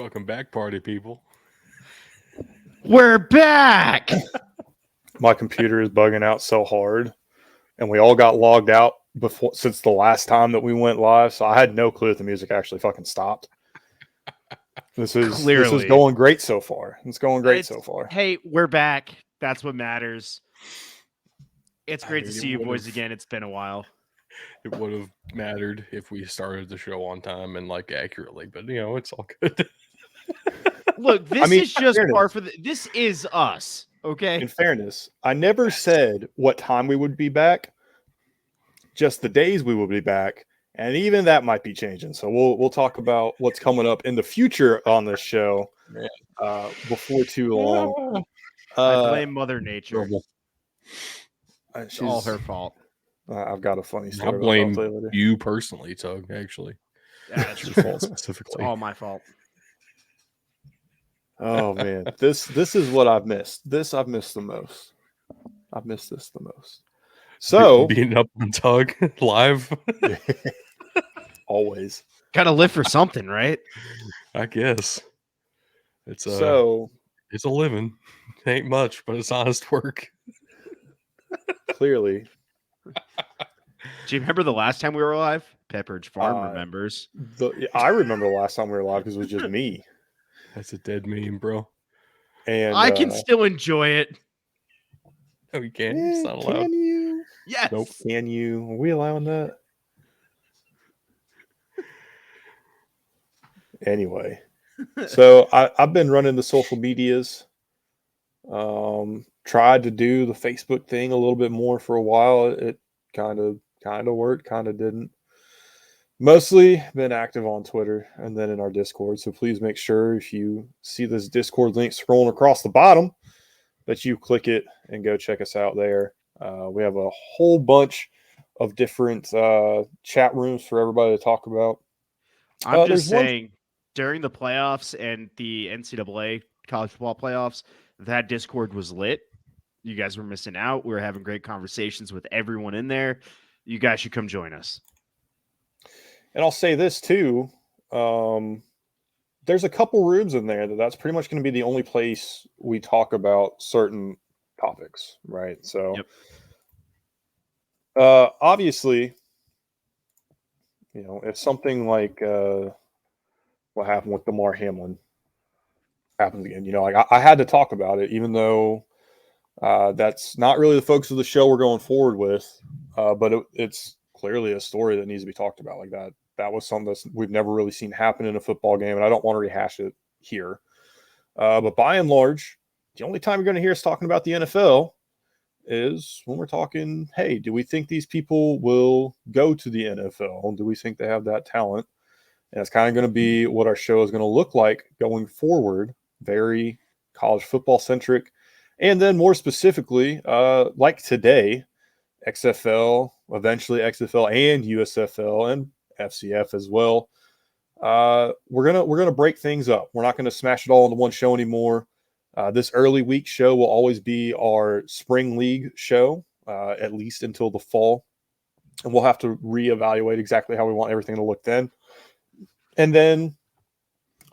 Welcome back, party people. We're back. My computer is bugging out so hard, and we all got logged out since the last time that we went live. So I had no clue if the music actually fucking stopped. This is going great so far. It's going great so far. Hey, we're back. That's what matters. It's great to see you boys again. It's been a while. It would have mattered if we started the show on time and accurately, but it's all good. Look, this is just par for this is us. Okay. In fairness, I never said what time we would be back. Just the days we will be back, and even that might be changing. So we'll talk about what's coming up in the future on this show before too long. I blame Mother Nature. It's all her fault. I've got a funny story. I blame you personally, Tug. Actually, that's your fault specifically. It's all my fault. Oh man, this is what I've missed. This I've missed the most. I've missed this the most. So beating up on Tug live. Always gotta live for something, right? I guess it's a living. It ain't much, but it's honest work. Clearly. Do you remember the last time we were live? Pepperidge Farm remembers. I remember the last time we were live because it was just me. That's a dead meme, bro. And I can still enjoy it. No, you can't. It's not allowed. Can you? Yes. Nope. Can you? Are we allowing that? Anyway, so I've been running the social medias. Tried to do the Facebook thing a little bit more for a while. It kind of worked, kind of didn't. Mostly been active on Twitter and then in our Discord. So please make sure if you see this Discord link scrolling across the bottom that you click it and go check us out there. We have a whole bunch of different chat rooms for everybody to talk about. I'm just saying, during the playoffs and the NCAA college football playoffs, that Discord was lit. You guys were missing out. We were having great conversations with everyone in there. You guys should come join us. And I'll say this too. There's a couple rooms in there that's pretty much going to be the only place we talk about certain topics, right? So, obviously, if something like what happened with Damar Hamlin happens again, I had to talk about it, even though that's not really the focus of the show we're going forward with, but it's clearly a story that needs to be talked about. Like that was something that we've never really seen happen in a football game, and I don't want to rehash it here. But by and large, the only time you're going to hear us talking about the NFL is when we're talking, hey, do we think these people will go to the NFL? Do we think they have that talent? And it's kind of going to be what our show is going to look like going forward, very college football centric. And then more specifically, like today, XFL, eventually XFL and USFL and FCF as well. We're gonna break things up. We're not gonna smash it all into one show anymore. This early week show will always be our spring league show, at least until the fall, and we'll have to reevaluate exactly how we want everything to look then. And then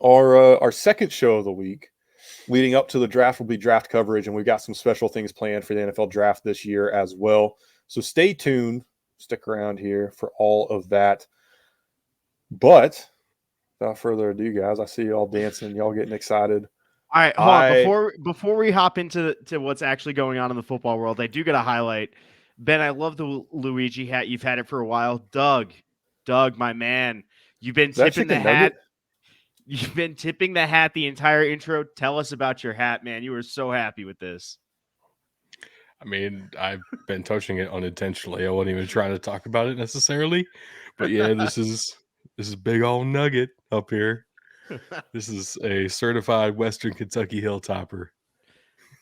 our second show of the week, leading up to the draft, will be draft coverage, and we've got some special things planned for the NFL draft this year as well. So stay tuned, stick around here for all of that. But without further ado, guys, I see you all dancing, y'all getting excited. All right, hold on. Before we hop into what's actually going on in the football world, I do got to highlight, Ben, I love the Luigi hat. You've had it for a while. Doug, my man, you've been tipping the hat. You've been tipping the hat the entire intro. Tell us about your hat, man. You were so happy with this. I mean, I've been touching it unintentionally. I wasn't even trying to talk about it necessarily. But yeah, this is big old nugget up here. This is a certified Western Kentucky Hilltopper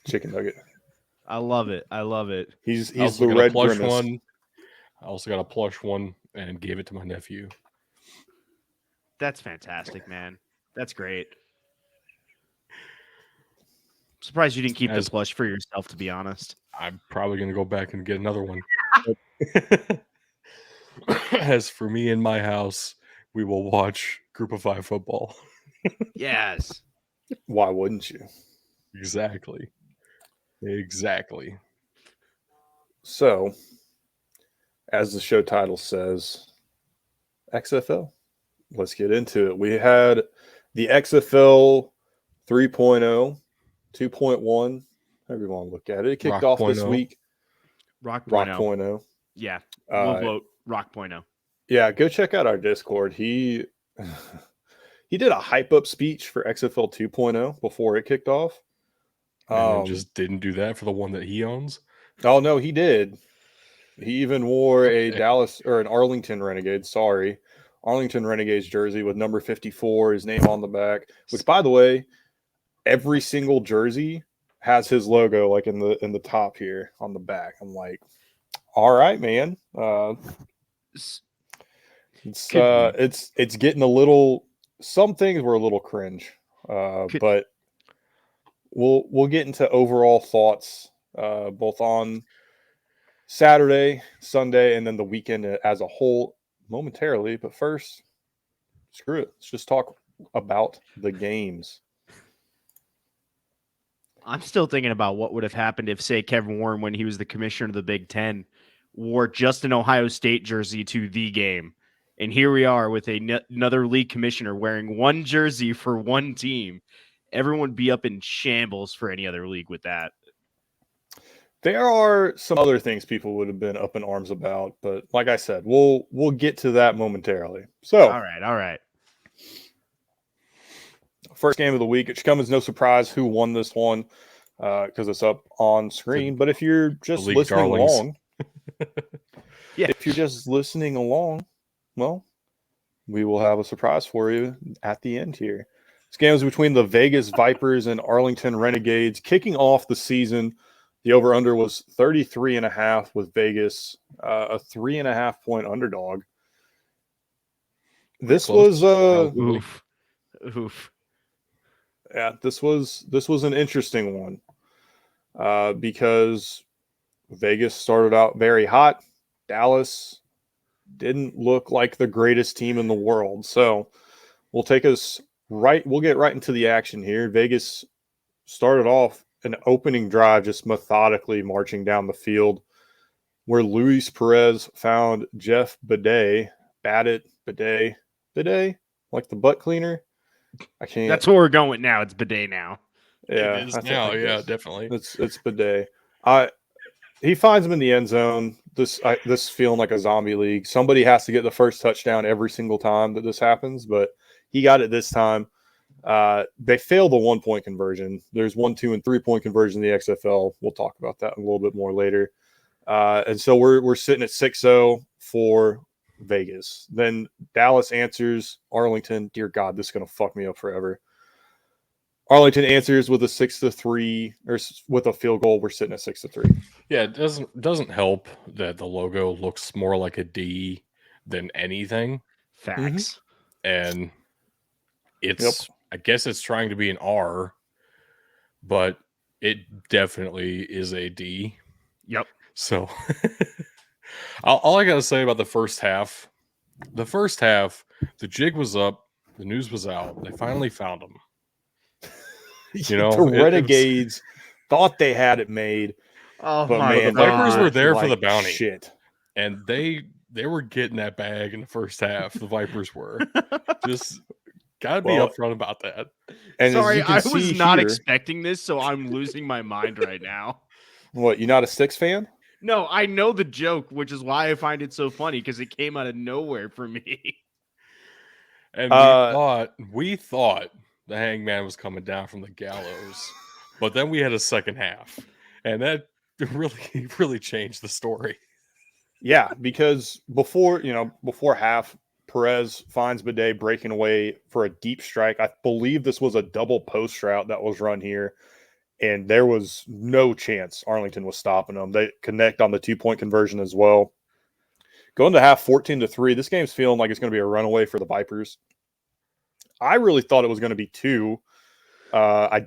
chicken nugget. I love it. He's the red plush grimace. one. I also got a plush one and gave it to my nephew. That's fantastic, man. That's great. I'm surprised you didn't keep the plush for yourself, to be honest. I'm probably going to go back and get another one. As for me in my house, we will watch Group of 5 football. Yes. Why wouldn't you? Exactly. So, as the show title says, XFL. Let's get into it. We had the XFL 3.0, 2.1, however you want to look at it. It kicked Rock off point this oh. week. Rock Rock 0.0. 0.0. Yeah. We'll vote Rock 0.0. Yeah, go check out our Discord. He did a hype up speech for XFL 2.0 before it kicked off. And then just didn't do that for the one that he owns. Oh no, he did. He even wore a Okay. Dallas or an Arlington Renegade. Sorry, Arlington Renegades jersey with number 54, his name on the back. Which, by the way, every single jersey has his logo like in the top here on the back. I'm like, all right, man. It's getting a little. Some things were a little cringe, but we'll get into overall thoughts both on Saturday, Sunday, and then the weekend as a whole momentarily. But first, screw it. Let's just talk about the games. I'm still thinking about what would have happened if, say, Kevin Warren, when he was the commissioner of the Big Ten, wore just an Ohio State jersey to the game. And here we are with another league commissioner wearing one jersey for one team. Everyone would be up in shambles for any other league with that. There are some other things people would have been up in arms about, but like I said, we'll get to that momentarily. So, all right. First game of the week. It should come as no surprise who won this one because it's up on screen. But if you're just listening along, if you're just listening along, well, we will have a surprise for you at the end here. This game is between the Vegas Vipers and Arlington Renegades, kicking off the season. The over-under was 33.5 with Vegas, a 3.5 point underdog. This was oof. Yeah, this was an interesting one because Vegas started out very hot. Dallas didn't look like the greatest team in the world. So we'll get right into the action here. Vegas started off an opening drive just methodically marching down the field where Luis Perez found Jeff Bidet, like the butt cleaner. I can't. That's where we're going now. It's Bidet now. Yeah, it is now. Yeah, definitely. It's Bidet. He finds him in the end zone. This feeling like a zombie league. Somebody has to get the first touchdown every single time that this happens, but he got it this time. They failed the 1 point conversion. There's 1, 2, and 3 point conversion in the XFL. We'll talk about that a little bit more later. And so we're sitting at 6-0 for Vegas. Then Dallas answers Arlington. Dear God, this is gonna fuck me up forever. Arlington answers with a 6-3 or with a field goal. We're sitting at 6-3. Yeah, it doesn't help that the logo looks more like a D than anything. Facts. And it's I guess it's trying to be an R, but it definitely is a D. Yep. So all I gotta say about the first half, the jig was up, the news was out. They finally found him. You know, the Renegades thought they had it made. Oh, but my man, the Vipers were there like for the bounty. Shit. And they were getting that bag in the first half. The Vipers were. Just gotta be upfront about that. And sorry, I was not here, expecting this, so I'm losing my mind right now. What, you not a Six fan? No, I know the joke, which is why I find it so funny because it came out of nowhere for me. And we thought the hangman was coming down from the gallows, but then we had a second half, and that really changed the story. Yeah, because before half, Perez finds Bidet breaking away for a deep strike. I believe this was a double post route that was run here, and there was no chance Arlington was stopping them. They connect on the 2 point conversion as well. Going to half 14-3. This game's feeling like it's going to be a runaway for the Vipers. I really thought it was going to be 2. I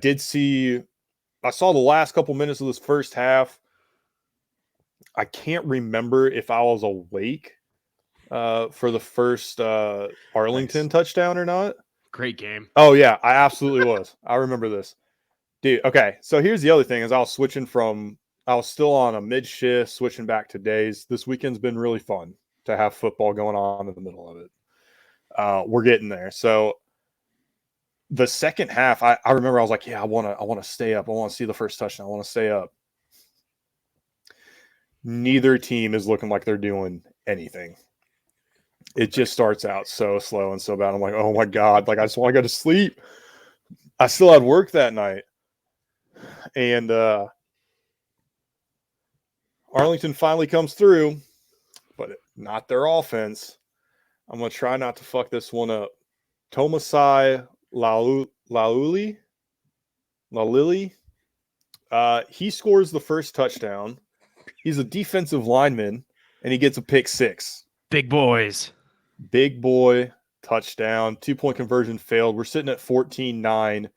saw the last couple minutes of this first half. I can't remember if I was awake for the first Arlington touchdown or not. Great game. Oh yeah, I absolutely was. I remember this. Dude, okay. So here's the other thing is I was still on a mid shift, switching back to days. This weekend's been really fun to have football going on in the middle of it. We're getting there. So the second half, I remember I was like, yeah, I want to stay up. I want to see the first touchdown. I want to stay up. Neither team is looking like they're doing anything. It just starts out so slow and so bad. I'm like, oh my God, like I just want to go to sleep. I still had work that night. And Arlington finally comes through, but not their offense. I'm going to try not to fuck this one up. Tomasai Lauli, he scores the first touchdown. He's a defensive lineman, and he gets a pick six. Big boys. Big boy touchdown. 2-point conversion failed. We're sitting at 14-9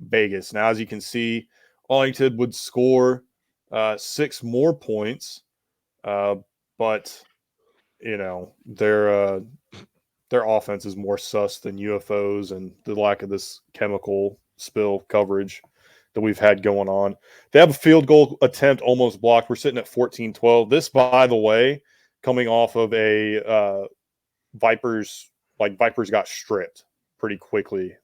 Vegas. Now, as you can see, Arlington would score 6 more points, but you know their offense is more sus than UFOs and the lack of this chemical spill coverage that we've had going on. They have a field goal attempt almost blocked. We're sitting at 14-12. This, by the way, coming off of a Vipers got stripped pretty quickly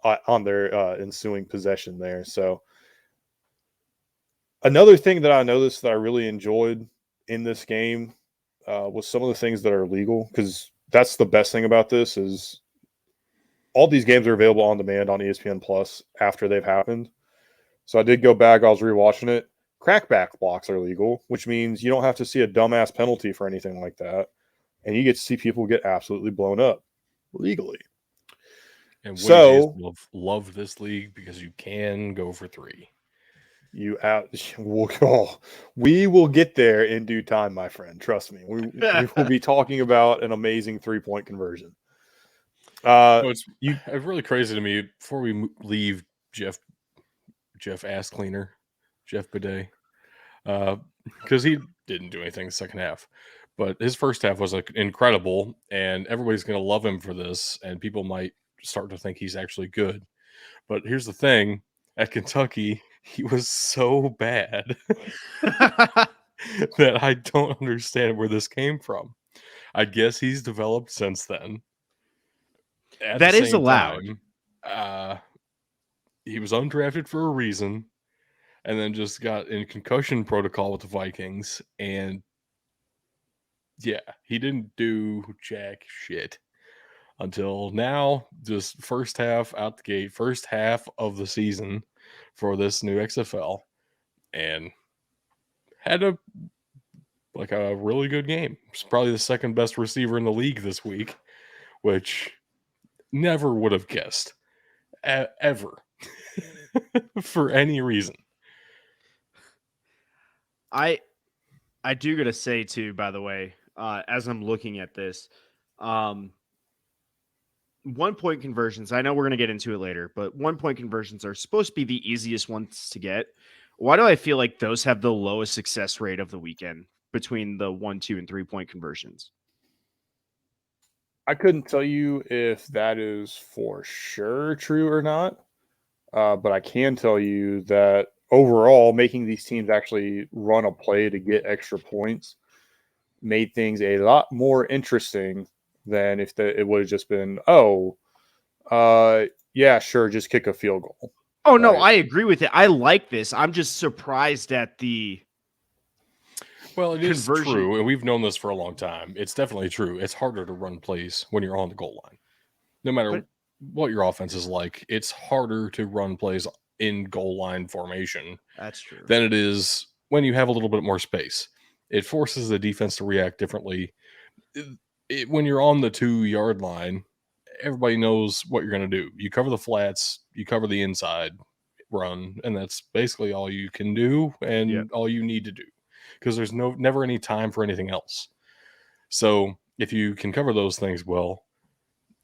on their ensuing possession there. So another thing that I noticed that I really enjoyed in this game was some of the things that are legal, because that's the best thing about this is all these games are available on demand on ESPN Plus after they've happened. So I did go back. I was rewatching it. Crackback blocks are legal, which means you don't have to see a dumbass penalty for anything like that. And you get to see people get absolutely blown up legally. And so love this league because you can go for 3. We will get there in due time, my friend. Trust me. We will be talking about an amazing 3-point conversion. It's really crazy to me. Before we leave, Jeff Ass Cleaner, Jeff Bidet, because he didn't do anything in the second half, but his first half was incredible, and everybody's going to love him for this, and people might start to think he's actually good. But here's the thing: at Kentucky, he was so bad that I don't understand where this came from. I guess he's developed since then. That is allowed. He was undrafted for a reason, and then just got in concussion protocol with the Vikings. And yeah, he didn't do jack shit until now. Just first half out the gate, first half of the season for this new XFL, and had a really good game. It's probably the second best receiver in the league this week, which never would have guessed ever for any reason. I do gotta say too, by the way, as I'm looking at this, 1-point conversions, I know we're gonna get into it later, but 1-point conversions are supposed to be the easiest ones to get. Why do I feel like those have the lowest success rate of the weekend between the 1, 2, and 3-point conversions? I couldn't tell you if that is for sure true or not, but I can tell you that overall, making these teams actually run a play to get extra points made things a lot more interesting than if it would have just been, yeah, sure, just kick a field goal. Oh, right? No, I agree with it. I like this. I'm just surprised at the Well, it is true, and we've known this for a long time. It's definitely true. It's harder to run plays when you're on the goal line. No matter what your offense is like, it's harder to run plays in goal line formation. That's true. Than it is when you have a little bit more space. It forces the defense to react differently. When you're on the 2-yard line, everybody knows what you're going to do. You cover the flats, you cover the inside run, and that's basically all you can do and all you need to do, because there's never any time for anything else. So if you can cover those things well,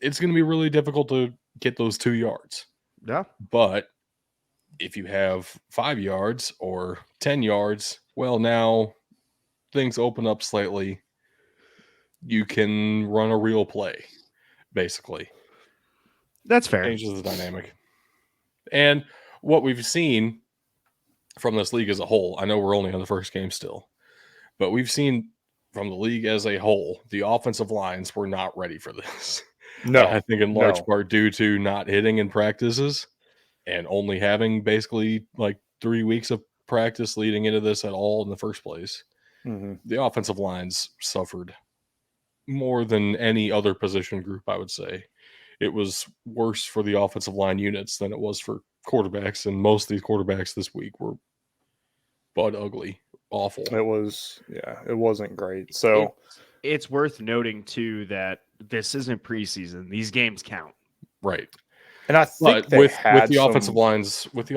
it's going to be really difficult to get those 2 yards. Yeah. But if you have 5 yards or 10 yards, well, now things open up slightly. You can run a real play basically. That's fair. Changes the dynamic. And what we've seen from this league as a whole, I know we're only on the first game still, but we've seen from the league as a whole, the offensive lines were not ready for this. No, I think in large part due to not hitting in practices and only having basically like 3 weeks of practice leading into this at all in the first place. Mm-hmm. The offensive lines suffered more than any other position group, I would say. It was worse for the offensive line units than it was for quarterbacks, and most of these quarterbacks this week were butt ugly, awful. It wasn't great. So it's worth noting too that this isn't preseason; these games count. Right. And I think with the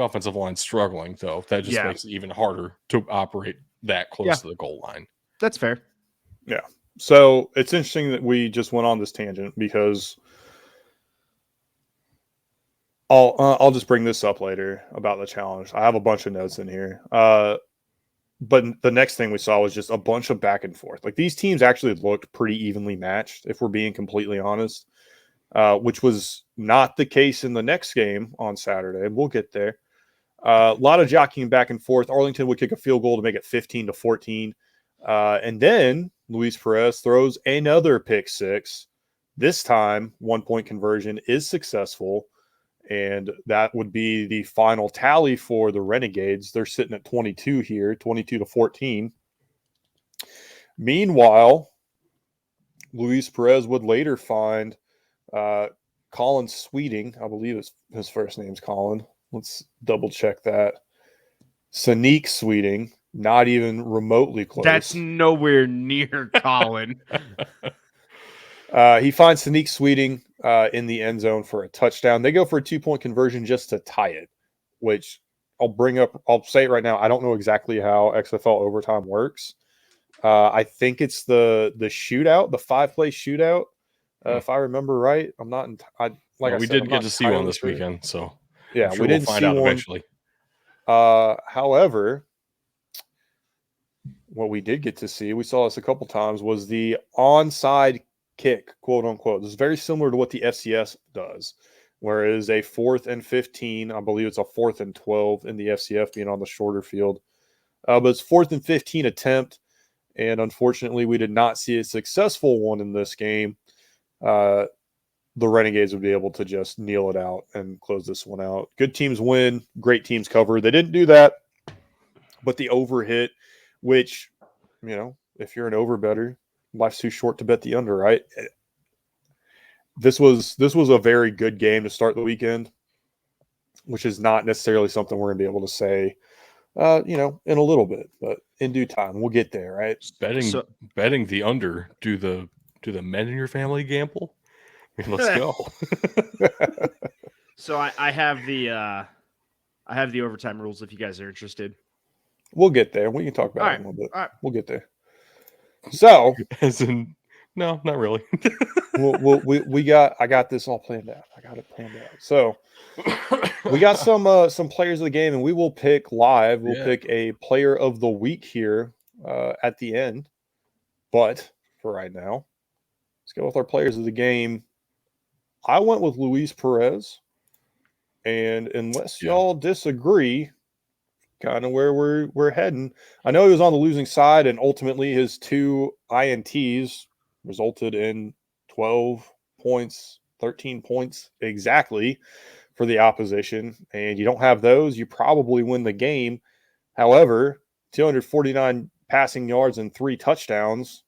offensive line struggling, though, that just makes it even harder to operate that close to the goal line. That's fair. Yeah. So it's interesting that we just went on this tangent because I'll just bring this up later about the challenge. I have a bunch of notes in here. But the next thing we saw was just a bunch of back and forth. Like these teams actually looked pretty evenly matched, if we're being completely honest, which was not the case in the next game on Saturday. We'll get there. A lot of jockeying back and forth. Arlington would kick a field goal to make it 15-14. And then Luis Perez throws another pick six. This time, 1-point conversion is successful. And that would be the final tally for the Renegades. They're sitting at 22 here, 22-14. Meanwhile, Luis Perez would later find Colin Sweeting. I believe his first name's Colin. Let's double check that. Sanique Sweeting, not even remotely close. That's nowhere near Colin. He finds Sanique Sweeting in the end zone for a touchdown. They go for a 2-point conversion just to tie it, which I'll say it right now. I don't know exactly how XFL overtime works. I think it's the shootout, the 5-play shootout, if I remember right. I'm not. We did get to see one this weekend, so yeah, sure we didn't find see out one eventually. However, what we did get to see, we saw this a couple times, was the onside kick, quote unquote. This is very similar to what the FCS does, whereas a 4th and 15, I believe it's a 4th and 12 in the FCF being on the shorter field. But it's 4th and 15 attempt, and unfortunately, we did not see a successful one in this game. The Renegades would be able to just kneel it out and close this one out. Good teams win, great teams cover. They didn't do that, but the over hit, which, if you're an over better, life's too short to bet the under, right? This was a very good game to start the weekend, which is not necessarily something we're going to be able to say, in a little bit, but in due time, we'll get there, right? Betting the under, do the men in your family gamble? Let's go. So I have the overtime rules if you guys are interested. We'll get there. We can talk about it in a little bit. All right. We'll get there. So, as in, no, not really. I got this all planned out. I got it planned out. So, we got some players of the game, and we will pick live. We'll pick a player of the week here at the end. But for right now, let's go with our players of the game. I went with Luis Perez, and unless y'all disagree, kind of where we're heading. I know he was on the losing side, and ultimately his 2 INTs resulted in 12 points, 13 points exactly for the opposition. And you don't have those, you probably win the game. However, 249 passing yards and 3 touchdowns.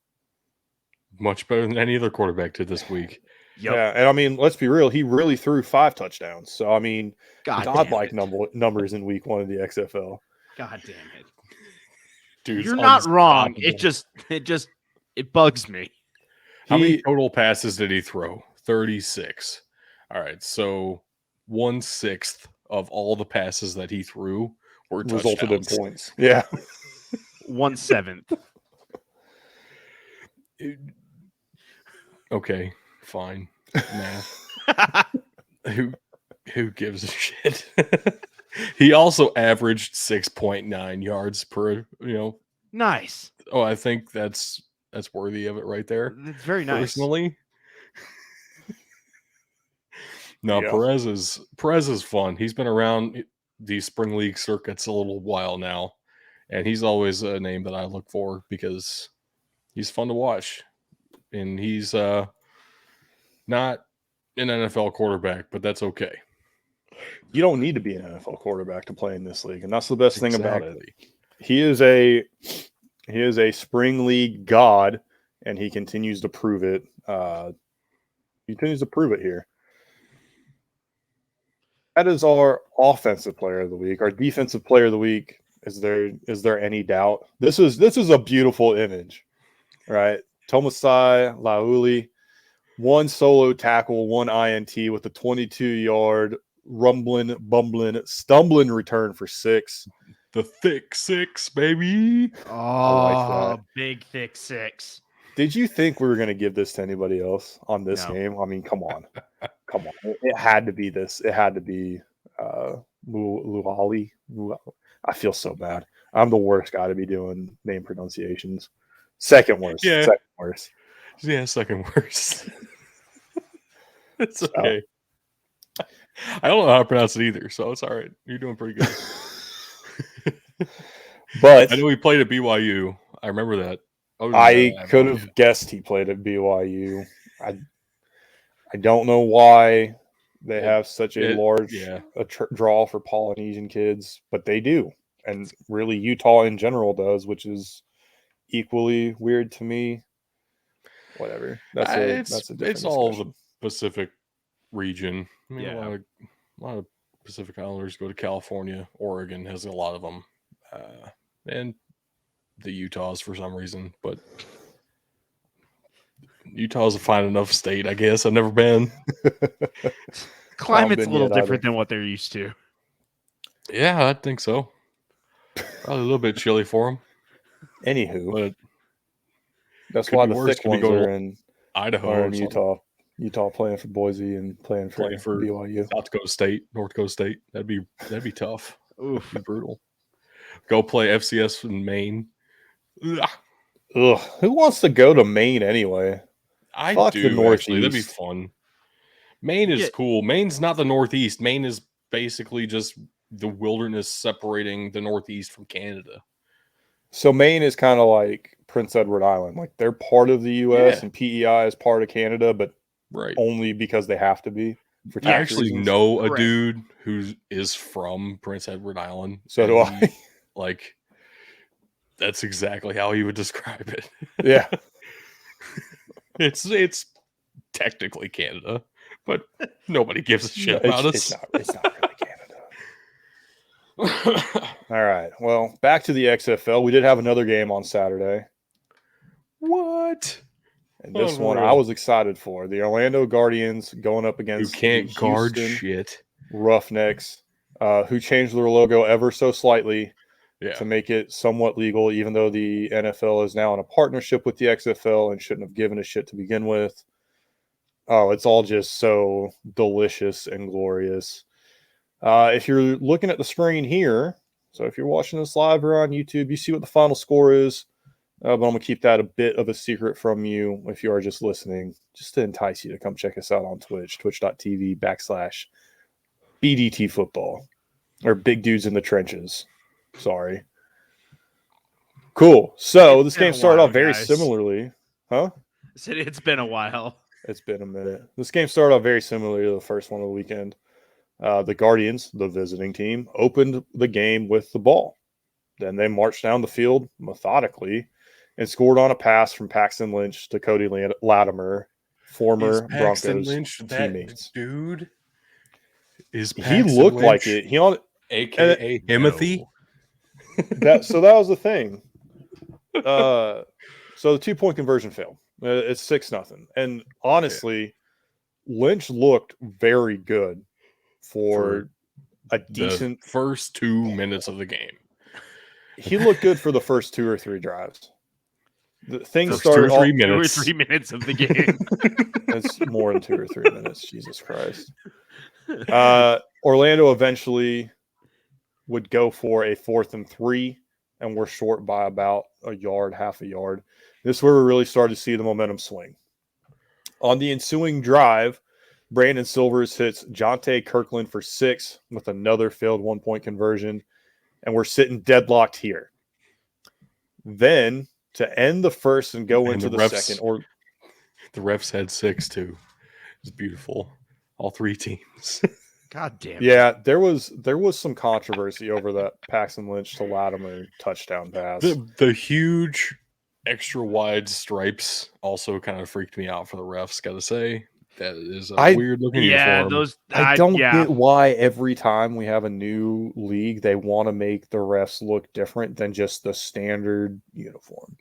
Much better than any other quarterback did this week. Yep. Yeah, and I mean, let's be real. He really threw 5 touchdowns. So, I mean, godlike numbers in week 1 of the XFL. God damn it. Dude, you're not wrong. It bugs me. How many total passes did he throw? 36. All right, so 1/6 of all the passes that he threw were resulted in touchdowns. Points. Yeah. 1/7. Okay, fine. Math. Who gives a shit? He also averaged 6.9 yards per, Nice. Oh, I think that's worthy of it right there. It's very nice. Personally. No, Yeah. Perez is fun. He's been around these spring league circuits a little while now, and he's always a name that I look for because he's fun to watch, and he's not an NFL quarterback, but that's okay. You don't need to be an NFL quarterback to play in this league, and that's the best thing about it. Exactly. He is a spring league god, and he continues to prove it. He continues to prove it here. That is our offensive player of the week. Our defensive player of the week. Is there any doubt? This is a beautiful image, right? Tomasai Lauli, one solo tackle, one INT with a 22-yard rumbling, bumbling, stumbling return for 6. The thick 6, baby. Oh, big thick 6. Did you think we were going to give this to anybody else on this game? I mean, come on. Come on. It had to be this. It had to be Luali. I feel so bad. I'm the worst guy to be doing name pronunciations. Second worst. Yeah. Second worst. Yeah, second worst. It's okay. I don't know how to pronounce it either, so it's all right. You're doing pretty good. But I know he played at BYU. I remember that. I could have guessed he played at BYU. I don't know why they have such a large draw for Polynesian kids, but they do. And really Utah in general does, which is equally weird to me. Whatever. That's a different it's all discussion. the Pacific region. I mean, Yeah. a lot of Pacific Islanders go to California. Oregon has a lot of them. And the Utahs for some reason, but Utah's a fine enough state, I guess. I've never been. Climate's a little different than what they're used to. Yeah, I think so. Probably a little bit chilly for them. Anywho, but that's why the thick ones are in Idaho or in Utah. Utah playing for Boise and playing for BYU. South Dakota State, North Dakota State. That'd be tough. Oof, that'd be brutal. Go play FCS in Maine. Ugh. Who wants to go to Maine anyway? Fuck do, the Northeast. Actually. That'd be fun. Maine is cool. Maine's not the Northeast. Maine is basically just the wilderness separating the Northeast from Canada. So Maine is kind of like Prince Edward Island. Like they're part of the U.S. and PEI is part of Canada, but only because they have to be. For I actually know a dude who is from Prince Edward Island. So do I. Like, that's exactly how he would describe it. Yeah. It's technically Canada, but nobody gives a shit about us. It's not really Canada. All right. Well, back to the XFL. We did have another game on Saturday. What? And this one I was excited for. The Orlando Guardians going up against who can't guard shit Roughnecks, who changed their logo ever so slightly to make it somewhat legal, even though the NFL is now in a partnership with the XFL and shouldn't have given a shit to begin with. Oh, it's all just so delicious and glorious. If you're looking at the screen here, so if you're watching this live or on YouTube, you see what the final score is. But I'm going to keep that a bit of a secret from you if you are just listening, just to entice you to come check us out on Twitch, twitch.tv/BDT football, or Big Dudes in the Trenches. Sorry. Cool. So this game started off very similarly. Huh? I said it's been a while. It's been a minute. This game started off very similarly to the first one of the weekend. The Guardians, the visiting team, opened the game with the ball. Then they marched down the field methodically and scored on a pass from Paxton Lynch to Cody Latimer, former Broncos teammates. Dude, he looked like it. He on AKA Timothy. That was the thing. So the 2-point conversion failed. It's 6-0. And honestly, Lynch looked very good for a decent first 2 minutes of the game. He looked good for the first 2 or 3 drives. The thing started 2 or 3 minutes. 2 or 3 minutes of the game. It's more than 2 or 3 minutes. Jesus Christ. Orlando eventually would go for a 4th and 3, and we're short by about a yard, half a yard. This is where we really started to see the momentum swing. On the ensuing drive, Brandon Silvers hits Jonte Kirkland for 6 with another failed 1-point conversion, and we're sitting deadlocked here. Then to end the first and go into the second, or the refs had 6 too. It's beautiful. All 3 teams. God damn it. Yeah, there was some controversy over that Paxton Lynch to Latimer touchdown pass. The huge extra wide stripes also kind of freaked me out for the refs, gotta say. That is a weird looking uniform. I don't get why every time we have a new league, they want to make the refs look different than just the standard uniform.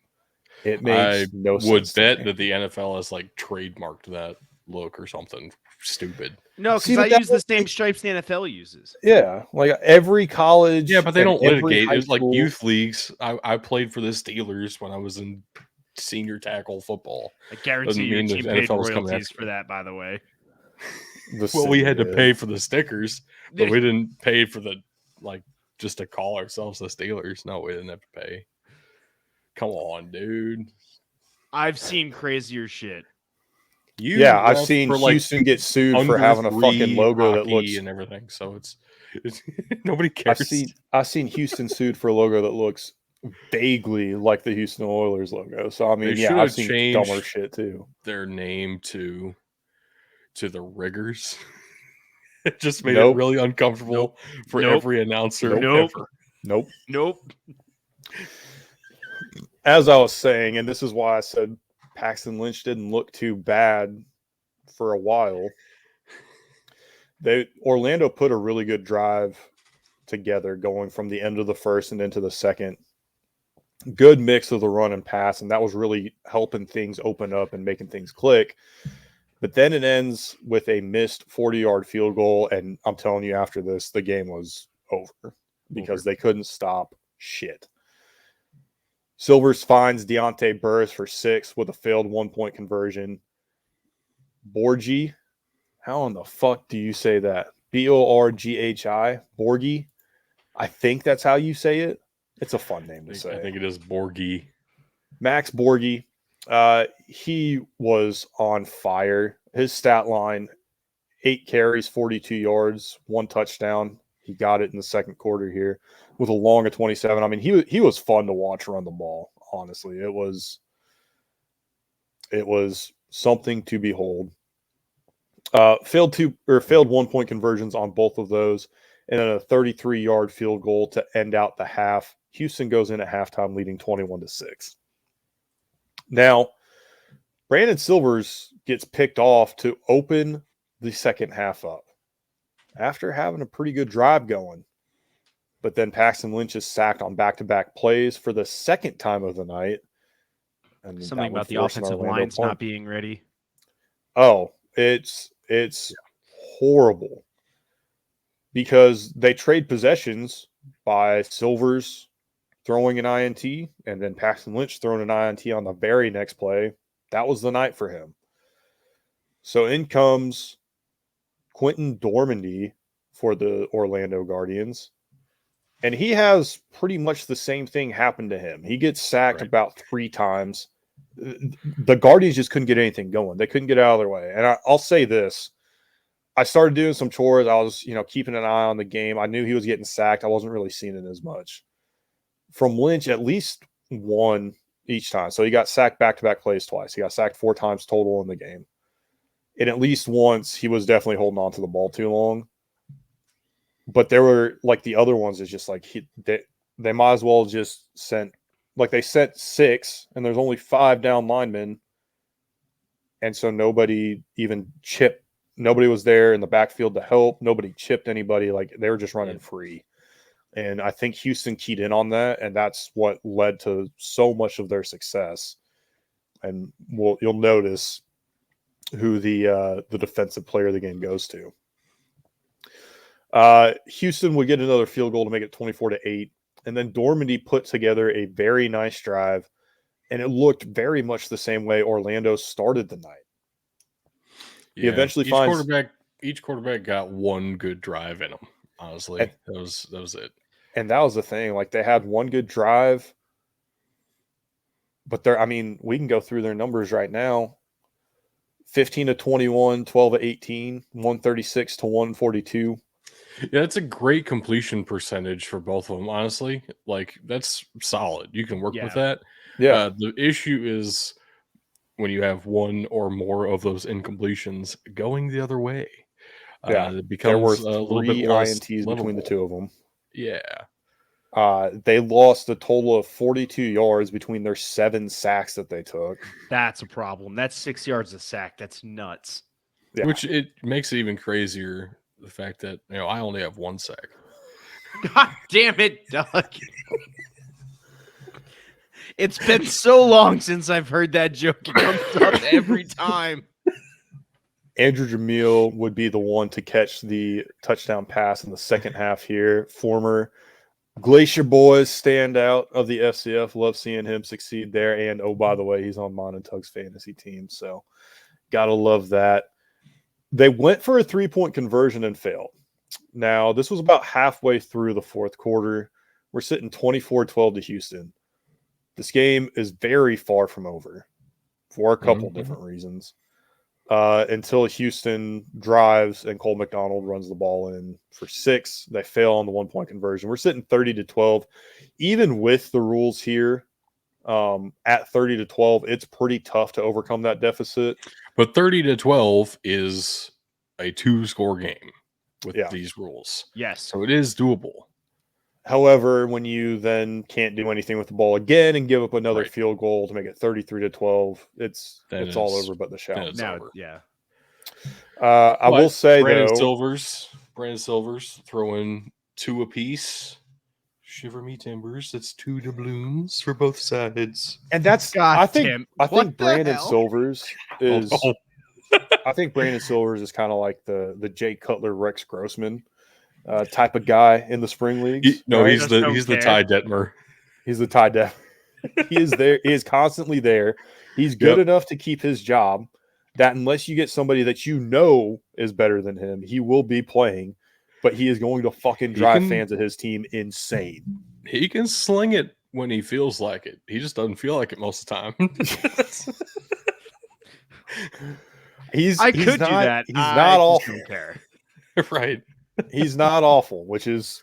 It makes no sense. I would bet that the NFL has like trademarked that look or something stupid. No, because I use the same stripes the NFL uses. Yeah, like every college. Yeah, but they don't litigate. It's like school. youth leagues. I played for the Steelers when I was in senior tackle football. I guarantee your team paid royalties for that, by the way. Well, we had to pay for the stickers, but we didn't pay for the just to call ourselves the Steelers. No, we didn't have to pay. Come on, dude. I've seen crazier shit. I've seen Houston get sued for having a fucking logo that looks and everything. So it's nobody cares. I've seen Houston sued for a logo that looks vaguely like the Houston Oilers logo. So I mean, I've seen dumber shit too. Their name to the riggers. It just made it really uncomfortable for every announcer ever. Nope. As I was saying, and this is why I said Paxton Lynch didn't look too bad for a while. Orlando put a really good drive together going from the end of the first and into the second. Good mix of the run and pass, and that was really helping things open up and making things click. But then it ends with a missed 40-yard field goal, and I'm telling you, after this, the game was over because they couldn't stop shit. Silvers finds Deontay Burris for 6 with a failed 1-point conversion. Borgi, how in the fuck do you say that? Borghi? Borgi? I think that's how you say it. It's a fun name to say. I think it is Borgi. Max Borgi. He was on fire. His stat line, 8 carries, 42 yards, 1 touchdown. He got it in the second quarter here with a long of 27. I mean, he was fun to watch run the ball. Honestly, it was something to behold. Failed 1-point conversions on both of those, and then a 33-yard field goal to end out the half. Houston goes in at halftime leading 21-6. Now, Brandon Silvers gets picked off to open the second half up after having a pretty good drive going. But then Paxton Lynch is sacked on back-to-back plays for the second time of the night. And something about the offensive lines not being ready. Oh, it's horrible because they trade possessions by Silvers throwing an INT and then Paxton Lynch throwing an INT on the very next play. That was the night for him. So in comes Quentin Dormandy for the Orlando Guardians. And he has pretty much the same thing happen to him. He gets sacked about 3 times. The Guardians just couldn't get anything going. They couldn't get out of their way. And I'll say this. I started doing some chores. I was, keeping an eye on the game. I knew he was getting sacked. I wasn't really seeing it as much. From Lynch, at least 1 each time. So he got sacked back-to-back plays twice. He got sacked 4 times total in the game. And at least once, he was definitely holding on to the ball too long. But there were, the other ones is just they might as well just sent, they sent 6, and there's only 5 down linemen. And so nobody even chipped. Nobody was there in the backfield to help. Nobody chipped anybody. They were just running free. And I think Houston keyed in on that, and that's what led to so much of their success. And you'll notice who the defensive player of the game goes to. Houston would get another field goal to make it 24-8, and then Dormandy put together a very nice drive, and it looked very much the same way Orlando started the night. Yeah, he eventually each quarterback got 1 good drive in them. Honestly, that was it. And that was the thing. They had 1 good drive, but we can go through their numbers right now. 15 to 21, 12 to 18, 136 to 142. Yeah, that's a great completion percentage for both of them, honestly. Like, that's solid. You can work with that. Yeah. The issue is when you have one or more of those incompletions going the other way. Yeah. It There were becomes a little bit 3 less INTs livable. between the two of them. Yeah. They lost a total of 42 yards between their 7 sacks that they took. That's a problem. That's 6 yards a sack. That's nuts. Yeah. Which it makes it even crazier, the fact that, I only have 1 sack. God damn it, Doug. It's been so long since I've heard that joke. It comes up every time. Andrew Jamil would be the one to catch the touchdown pass in the second half here. Former Glacier Boys standout of the FCF. Love seeing him succeed there. And, oh, by the way, he's on mine and Tug's fantasy team. So, got to love that. They went for a 3-point conversion and failed. Now, this was about halfway through the fourth quarter. We're sitting 24-12 to Houston. This game is very far from over for a couple different reasons. Until Houston drives and Cole McDonald runs the ball in for 6. They fail on the 1-point conversion. We're sitting 30-12. Even with the rules here, at 30-12, it's pretty tough to overcome that deficit. But 30-12 is a 2-score game with these rules. Yes. So it is doable. However, when you then can't do anything with the ball again and give up another field goal to make it 33-12, it's all over but the shout. Now, yeah. I will say, Brandon though, Silvers throwing 2 apiece. Shiver me timbers. That's 2 doubloons for both sides. And that's I think Brandon Silvers is I think Brandon Silvers is kind of like the Jay Cutler, Rex Grossman type of guy in the spring leagues. He's the Ty Detmer. He's the Ty Detmer. He is there. He is constantly there. He's good enough to keep his job. That unless you get somebody that you know is better than him, he will be playing. But he is going to fucking drive fans of his team insane. He can sling it when he feels like it. He just doesn't feel like it most of the time. He's do that. He's not awful. Don't care. Right. He's not awful, which is,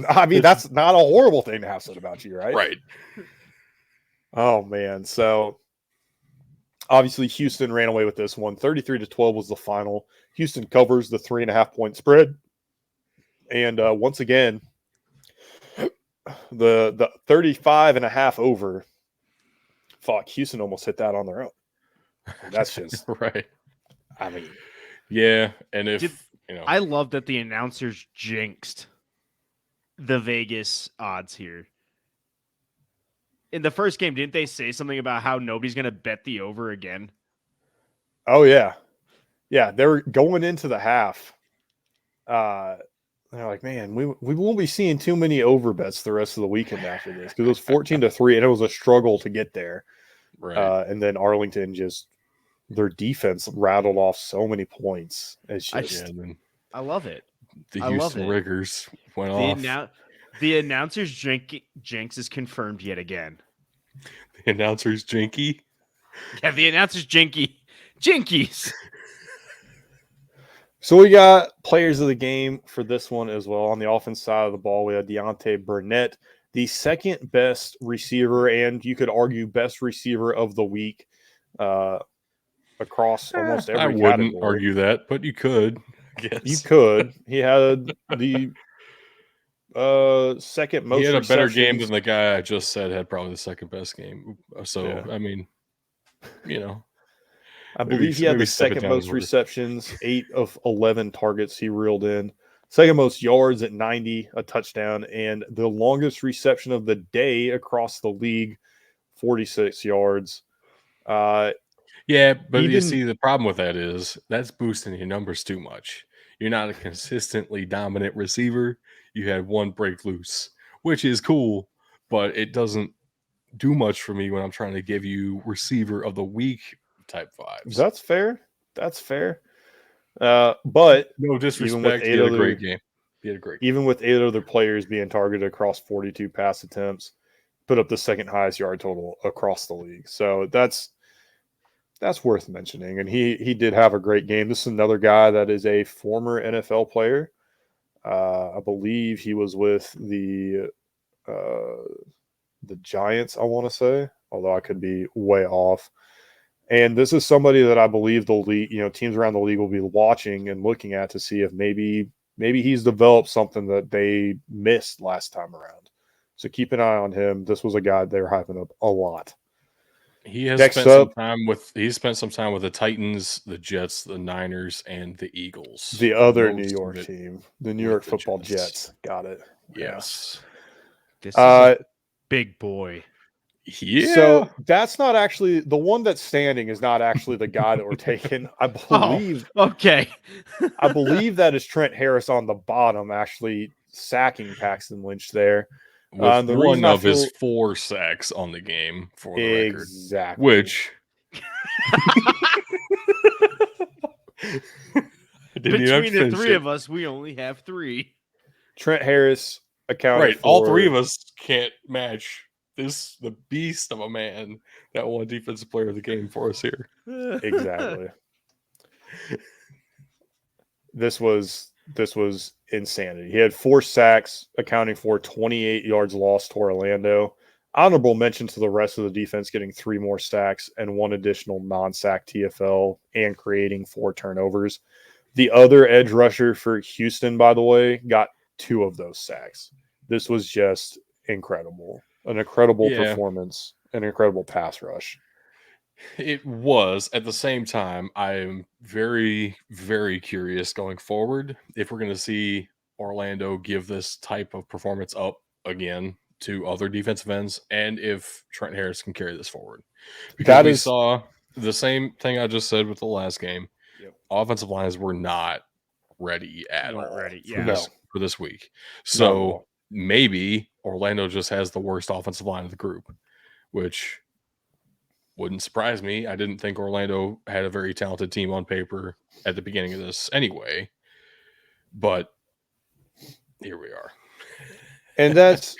I mean, that's not a horrible thing to have said about you, right? Right. Oh, man. So, obviously, Houston ran away with this one. 33-12 was the final. Houston covers the 3.5-point spread. And once again, the 35.5 over, fuck, Houston almost hit that on their own. That's just right. I mean, yeah, and if I love that the announcers jinxed the Vegas odds here. In the first game, didn't they say something about how nobody's going to bet the over again? Oh yeah, yeah. They were going into the half. They're like, man, we won't be seeing too many over bets the rest of the weekend after this because it was 14-3 and it was a struggle to get there. Right. And then Arlington their defense rattled off so many points. It's just, I love it. The Houston Riggers went off. The announcers jinx is confirmed yet again. The announcers jinky? Yeah, the announcers jinkies. So we got players of the game for this one as well. On the offense side of the ball, we had Deontay Burnett, the second best receiver, and you could argue best receiver of the week across almost every category. I wouldn't argue that, but you could. Yes. You could. He had the second most. He had a better game than the guy I just said had probably the second best game. So, I mean, I believe he had the second most receptions, 8 of 11 targets he reeled in. Second most yards at 90, a touchdown, and the longest reception of the day across the league, 46 yards. Yeah, but you see, the problem with that is that's boosting your numbers too much. You're not a consistently dominant receiver. You had one break loose, which is cool, but it doesn't do much for me when I'm trying to give you receiver of the week type vibes. That's fair. That's fair. But no disrespect, he had a great game. He had a great game. Even with 8 other players being targeted across 42 pass attempts, put up the second highest yard total across the league. So that's worth mentioning. And he did have a great game. This is another guy that is a former NFL player. I believe he was with the Giants, I want to say, although I could be way off. And this is somebody that I believe the league, teams around the league will be watching and looking at to see if maybe he's developed something that they missed last time around. So keep an eye on him. This was a guy they were hyping up a lot. He has Next spent up, some time with the Titans, the Jets, the Niners, and the Eagles. the other New Most York of it team, the New with York the Football Jets. Jets. Got it. Yes. This is a big boy. Yeah. So that's not actually the one that's standing is not actually the guy that we're taking. I believe. Okay. I believe that is Trent Harris on the bottom, actually sacking Paxton Lynch there. With the one reason I of his feel- 4 sacks on the game, for the record. Exactly. Which between the three of us, we only have 3. Trent Harris accounted right, for all 3 of us can't match the beast of a man that won defensive player of the game for us here. Exactly. This was insanity. He had 4 sacks, accounting for 28 yards lost to Orlando. Honorable mention to the rest of the defense getting 3 more sacks and 1 additional non-sack TFL and creating 4 turnovers. The other edge rusher for Houston, by the way, got 2 of those sacks. This was just incredible. An incredible performance, an incredible pass rush. It was. At the same time, I am very, very curious going forward if we're going to see Orlando give this type of performance up again to other defensive ends, and if Trent Harris can carry this forward. Because we saw the same thing I just said with the last game. Yep. Offensive lines were not ready at all for this week. So maybe Orlando just has the worst offensive line of the group, which wouldn't surprise me. I didn't think Orlando had a very talented team on paper at the beginning of this anyway, but here we are. And that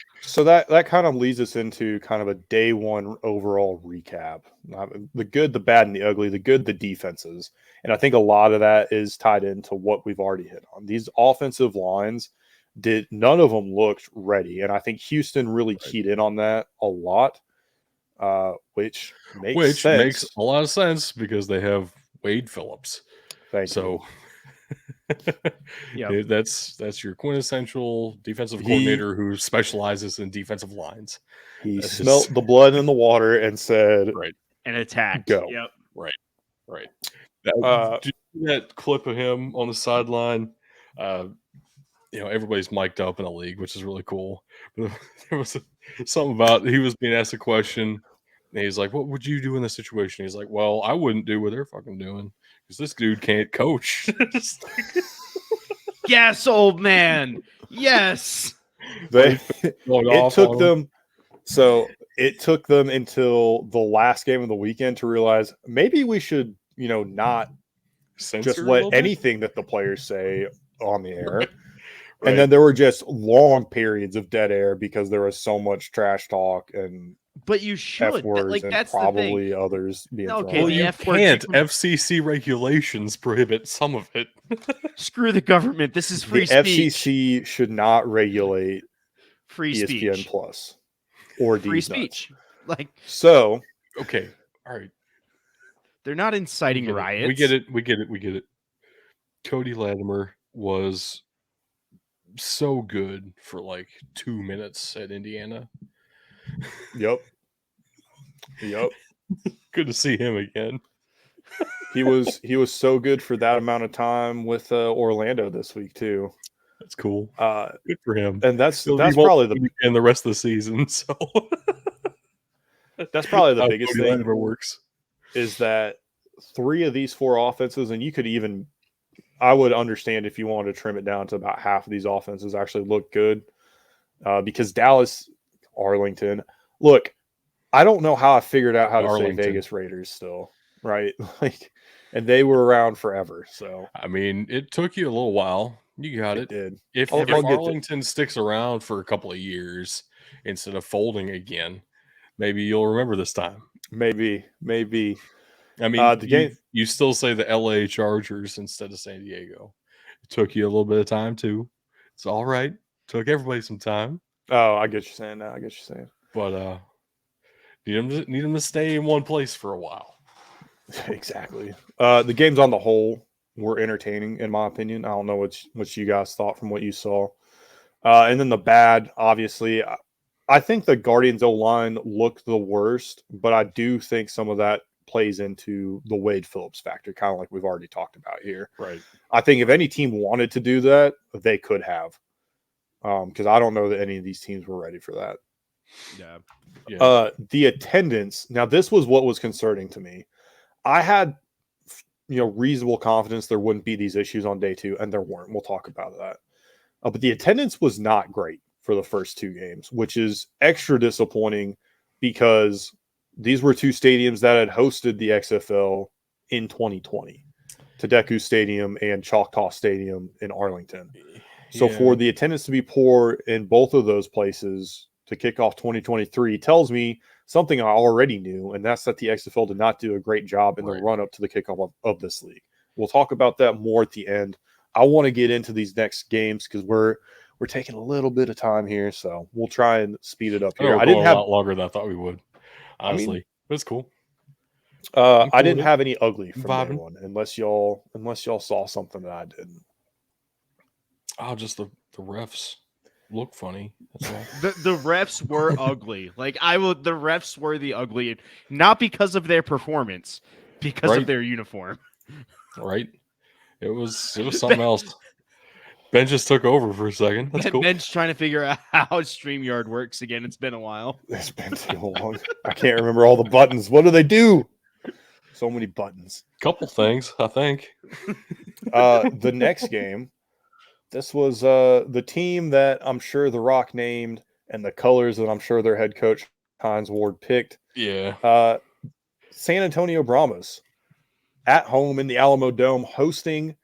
kind of leads us into kind of a day one overall recap. The good, the bad, and the ugly. The good, the defenses. And I think a lot of that is tied into what we've already hit on. These offensive lines, none of them looked ready. And I think Houston really keyed in on that a lot, which makes a lot of sense because they have Wade Phillips. Thank you. Yeah, that's your quintessential defensive coordinator who specializes in defensive lines. He smelt the blood in the water and said, "Right," and attacked. Go. Yep. Right. That clip of him on the sideline. Everybody's mic'd up in the league, which is really cool. But there was something about he was being asked a question. And he's like, "What would you do in this situation?" He's like, "Well, I wouldn't do what they're fucking doing because this dude can't coach." Yes, old man. Yes. It took them until the last game of the weekend to realize maybe we should, not just let anything that the players say on the air. Right. And then there were just long periods of dead air because there was so much trash talk and but you should F-words and that's probably others being okay. Well, you can't. FCC regulations prohibit some of it. Screw the government. This is free speech. The FCC should not regulate free ESPN speech. Plus or free speech. So okay, all right. They're not inciting riots. We get it. Cody Latimer was so good for like 2 minutes at Indiana. Yep. Good to see him again. He was so good for that amount of time with Orlando this week too. That's cool. Good for him. And that's probably the rest of the season. So that's probably the biggest thing. Never works. Is that 3 of these 4 offenses, and you could even, I would understand if you wanted to trim it down to about half of these offenses actually look good, because Dallas, Arlington. Look, I don't know how I figured out how to say Vegas Raiders still, right? And they were around forever. So I mean, it took you a little while. You got it. Did. If Arlington sticks around for a couple of years instead of folding again, maybe you'll remember this time. Maybe. I mean, the game. you still say the LA Chargers instead of San Diego. It took you a little bit of time too. It's all right. Took everybody some time, Oh, I get what you're saying now. I get what you're saying. but need them to stay in one place for a while. Exactly. The games on the whole were entertaining, in my opinion. I don't know what you guys thought from what you saw. And then the bad, obviously, I think the Guardians O-line looked the worst, but I do think some of that plays into the Wade Phillips factor, kind of like we've already talked about here. Right. I think if any team wanted to do that, they could have. Because I don't know that any of these teams were ready for that. Yeah. The attendance. Now, this was what was concerning to me. I had, reasonable confidence there wouldn't be these issues on day 2, and there weren't. We'll talk about that. But the attendance was not great for the first 2 games, which is extra disappointing because these were 2 stadiums that had hosted the XFL in 2020, Tadeko Stadium and Choctaw Stadium in Arlington. So for the attendance to be poor in both of those places to kick off 2023 tells me something I already knew, and that's that the XFL did not do a great job in the run-up to the kickoff of this league. We'll talk about that more at the end. I want to get into these next games because we're taking a little bit of time here, so we'll try and speed it up here. I didn't have a lot longer than I thought we would. Honestly, but it's cool. I didn't have any ugly from Vibing. day one, unless y'all saw something that I didn't. Oh, just the refs look funny. That's all. The refs were ugly. The refs were the ugly, not because of their performance, because of their uniform. Right. It was something else. Ben just took over for a second. That's cool. Ben's trying to figure out how StreamYard works again. It's been a while. It's been too long. I can't remember all the buttons. What do they do? So many buttons. Couple things, I think. The next game, this was the team that I'm sure The Rock named and the colors that I'm sure their head coach, Hines Ward, picked. Yeah. San Antonio Brahmas at home in the Alamo Dome hosting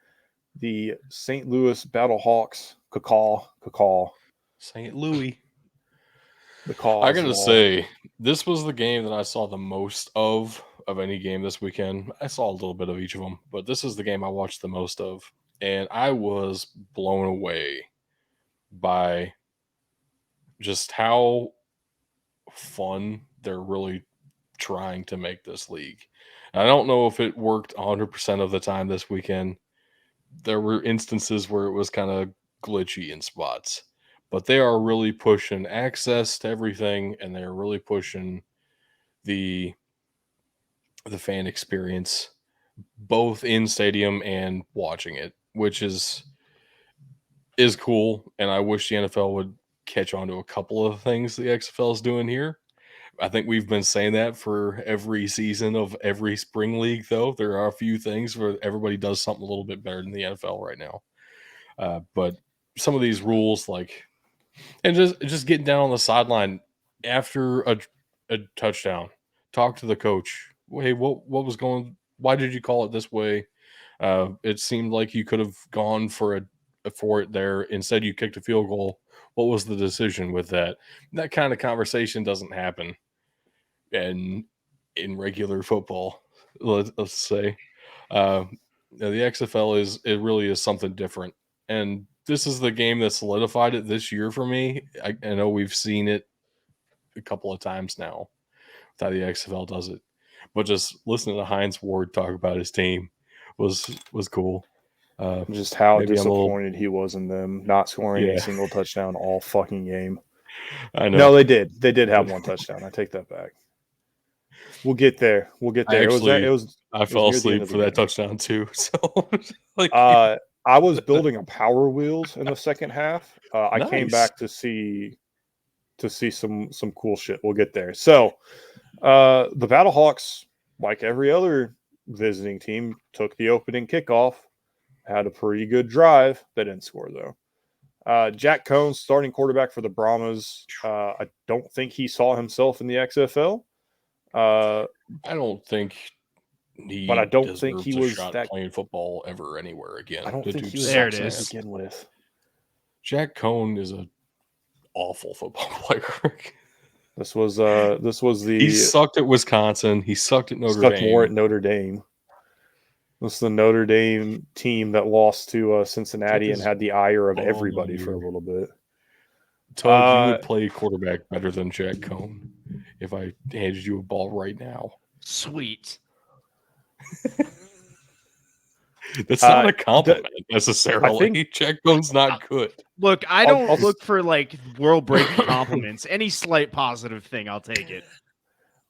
the St. Louis Battlehawks. Cacaw. St. Louis. I gotta say, this was the game that I saw the most of any game this weekend. I saw a little bit of each of them, but this is the game I watched the most of, and I was blown away by just how fun they're really trying to make this league. And I don't know if it worked 100% of the time this weekend. There were instances where it was kind of glitchy in spots, but they are really pushing access to everything, and they're really pushing the fan experience, both in stadium and watching it, which is cool. And I wish the NFL would catch on to a couple of things the XFL is doing here. I think we've been saying that for every season of every spring league, though. There are a few things where everybody does something a little bit better than the NFL right now. But some of these rules, and just getting down on the sideline after a touchdown, talk to the coach. Hey, what was going? Why did you call it this way? It seemed like you could have gone for it there. Instead, you kicked a field goal. What was the decision with that? That kind of conversation doesn't happen in regular football. Let's say the XFL it really is something different, and this is the game that solidified it this year for me. I know we've seen it a couple of times now that the XFL does it, but just listening to Hines Ward talk about his team was cool. Just how disappointed he was in them not scoring a single touchdown all fucking game. I know. No, they did. They did have one touchdown. I take that back. We'll get there. I fell asleep for that touchdown too. So, I was building a Power Wheels in the second half. I came back to see some cool shit. We'll get there. So, the Battlehawks, like every other visiting team, took the opening kickoff. Had a pretty good drive. They didn't score though. Jack Cohn, starting quarterback for the Brahmas. I don't think he saw himself in the XFL. I don't think he. But I don't think he was playing football ever anywhere again. I don't think he was there. It to is. begin with. Jack Cohn is an awful football player. This was the He sucked at Wisconsin. He sucked at Notre stuck more at Dame. Notre Dame. This is the Notre Dame team that lost to Cincinnati and his had the ire of ball everybody for a under. little bit. Tug, you would play quarterback better than Jack Cohn if I handed you a ball right now. Sweet. That's not a compliment necessarily. I think Jack Cohn's not good. Look, I I'll- don't I'll- look for like world-breaking compliments. Any slight positive thing, I'll take it.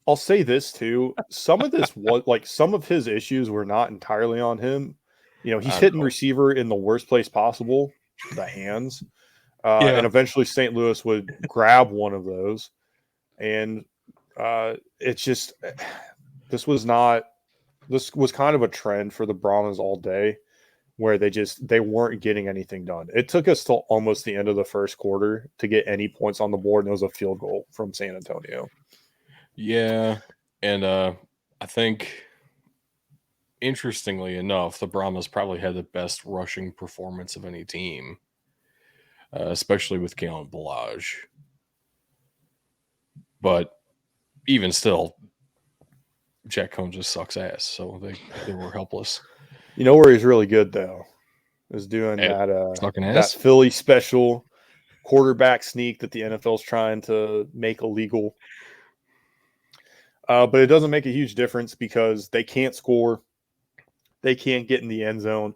I'll say this too. Some of this was like some of his issues were not entirely on him. You know, he's I hitting know. receiver in the worst place possible, the hands. Yeah. And eventually St. Louis would grab one of those. And it's just this was kind of a trend for the Brahmas all day where they weren't getting anything done. It took us till almost the end of the first quarter to get any points on the board, and it was a field goal from San Antonio. Yeah. And I think, interestingly enough, the Brahmas probably had the best rushing performance of any team, especially with Kalen Balaj. But even still, Jack Cohn just sucks ass, so they were helpless. You know where he's really good though is doing sucking that ass? Philly special quarterback sneak that the NFL's trying to make illegal. But it doesn't make a huge difference because they can't score. They can't get in the end zone.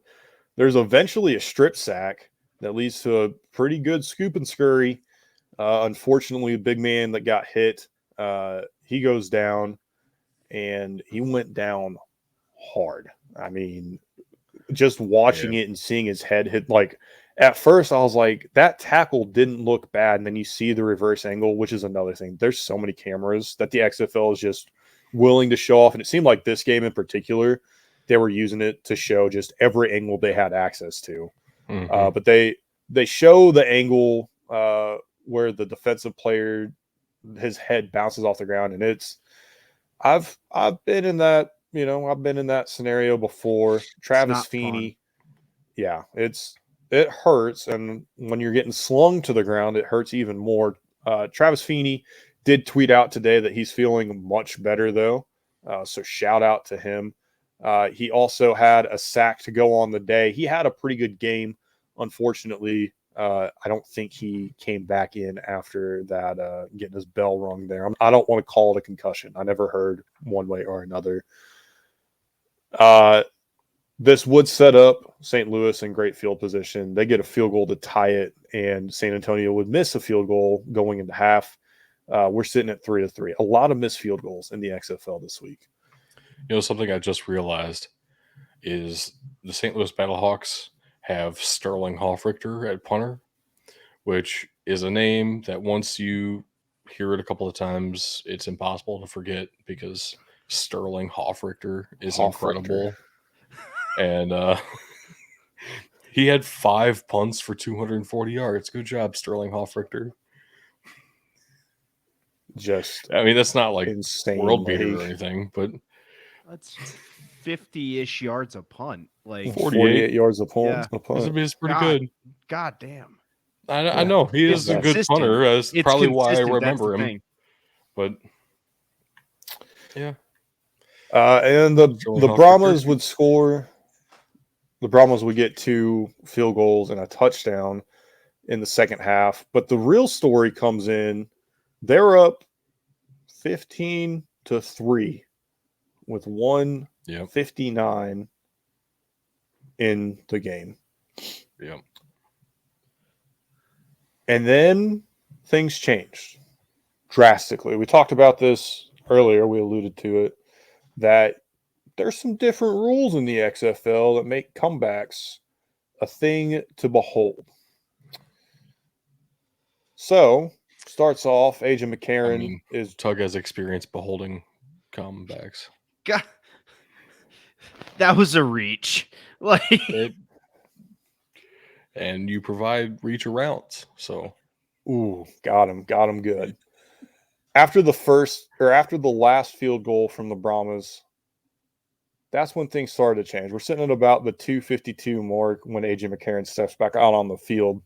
There's eventually a strip sack that leads to a pretty good scoop and scurry. Unfortunately, the big man that got hit, he goes down, and he went down hard. I mean, just watching it and seeing his head hit, like at first I was like, that tackle didn't look bad. And then you see the reverse angle, which is another thing. There's so many cameras that the XFL is just willing to show off. And it seemed like this game in particular, they were using it to show just every angle they had access to. Mm-hmm. But they show the angle where the defensive player, his head bounces off the ground. And I've been in that, I've been in that scenario before. Travis Feeney. Yeah, it hurts. And when you're getting slung to the ground, it hurts even more. Travis Feeney did tweet out today that he's feeling much better though. So shout out to him. He also had a sack to go on the day. He had a pretty good game. Unfortunately, I don't think he came back in after that, getting his bell rung there. I don't want to call it a concussion. I never heard one way or another. This would set up St. Louis in great field position. They get a field goal to tie it, and San Antonio would miss a field goal going into half. We're sitting at 3-3. A lot of missed field goals in the XFL this week. Something I just realized is the St. Louis Battlehawks have Sterling Hoffrichter at punter, which is a name that once you hear it a couple of times, it's impossible to forget because Sterling Hoffrichter is incredible. And he had 5 punts for 240 yards. Good job, Sterling Hoffrichter. That's not like insane world beater or anything, but that's 50-ish yards a punt, like 48 yards a punt. Yeah. It's pretty good. God damn. I know he is a good punter. That's probably why I remember him. Thing. But yeah, and the Brahmas would score. The Brahmas would get 2 field goals and a touchdown in the second half. But the real story comes in. They're up 15-3 with 1:59 in the game. Yeah. And then things changed drastically. We talked about this earlier. We alluded to it, that there's some different rules in the XFL that make comebacks a thing to behold. So, starts off, AJ McCarron Tug has experience beholding comebacks. God, that was a reach. And you provide reach arounds. So, got him good. After the last field goal from the Brahmas, that's when things started to change. We're sitting at about the 2:52 mark when AJ McCarron steps back out on the field,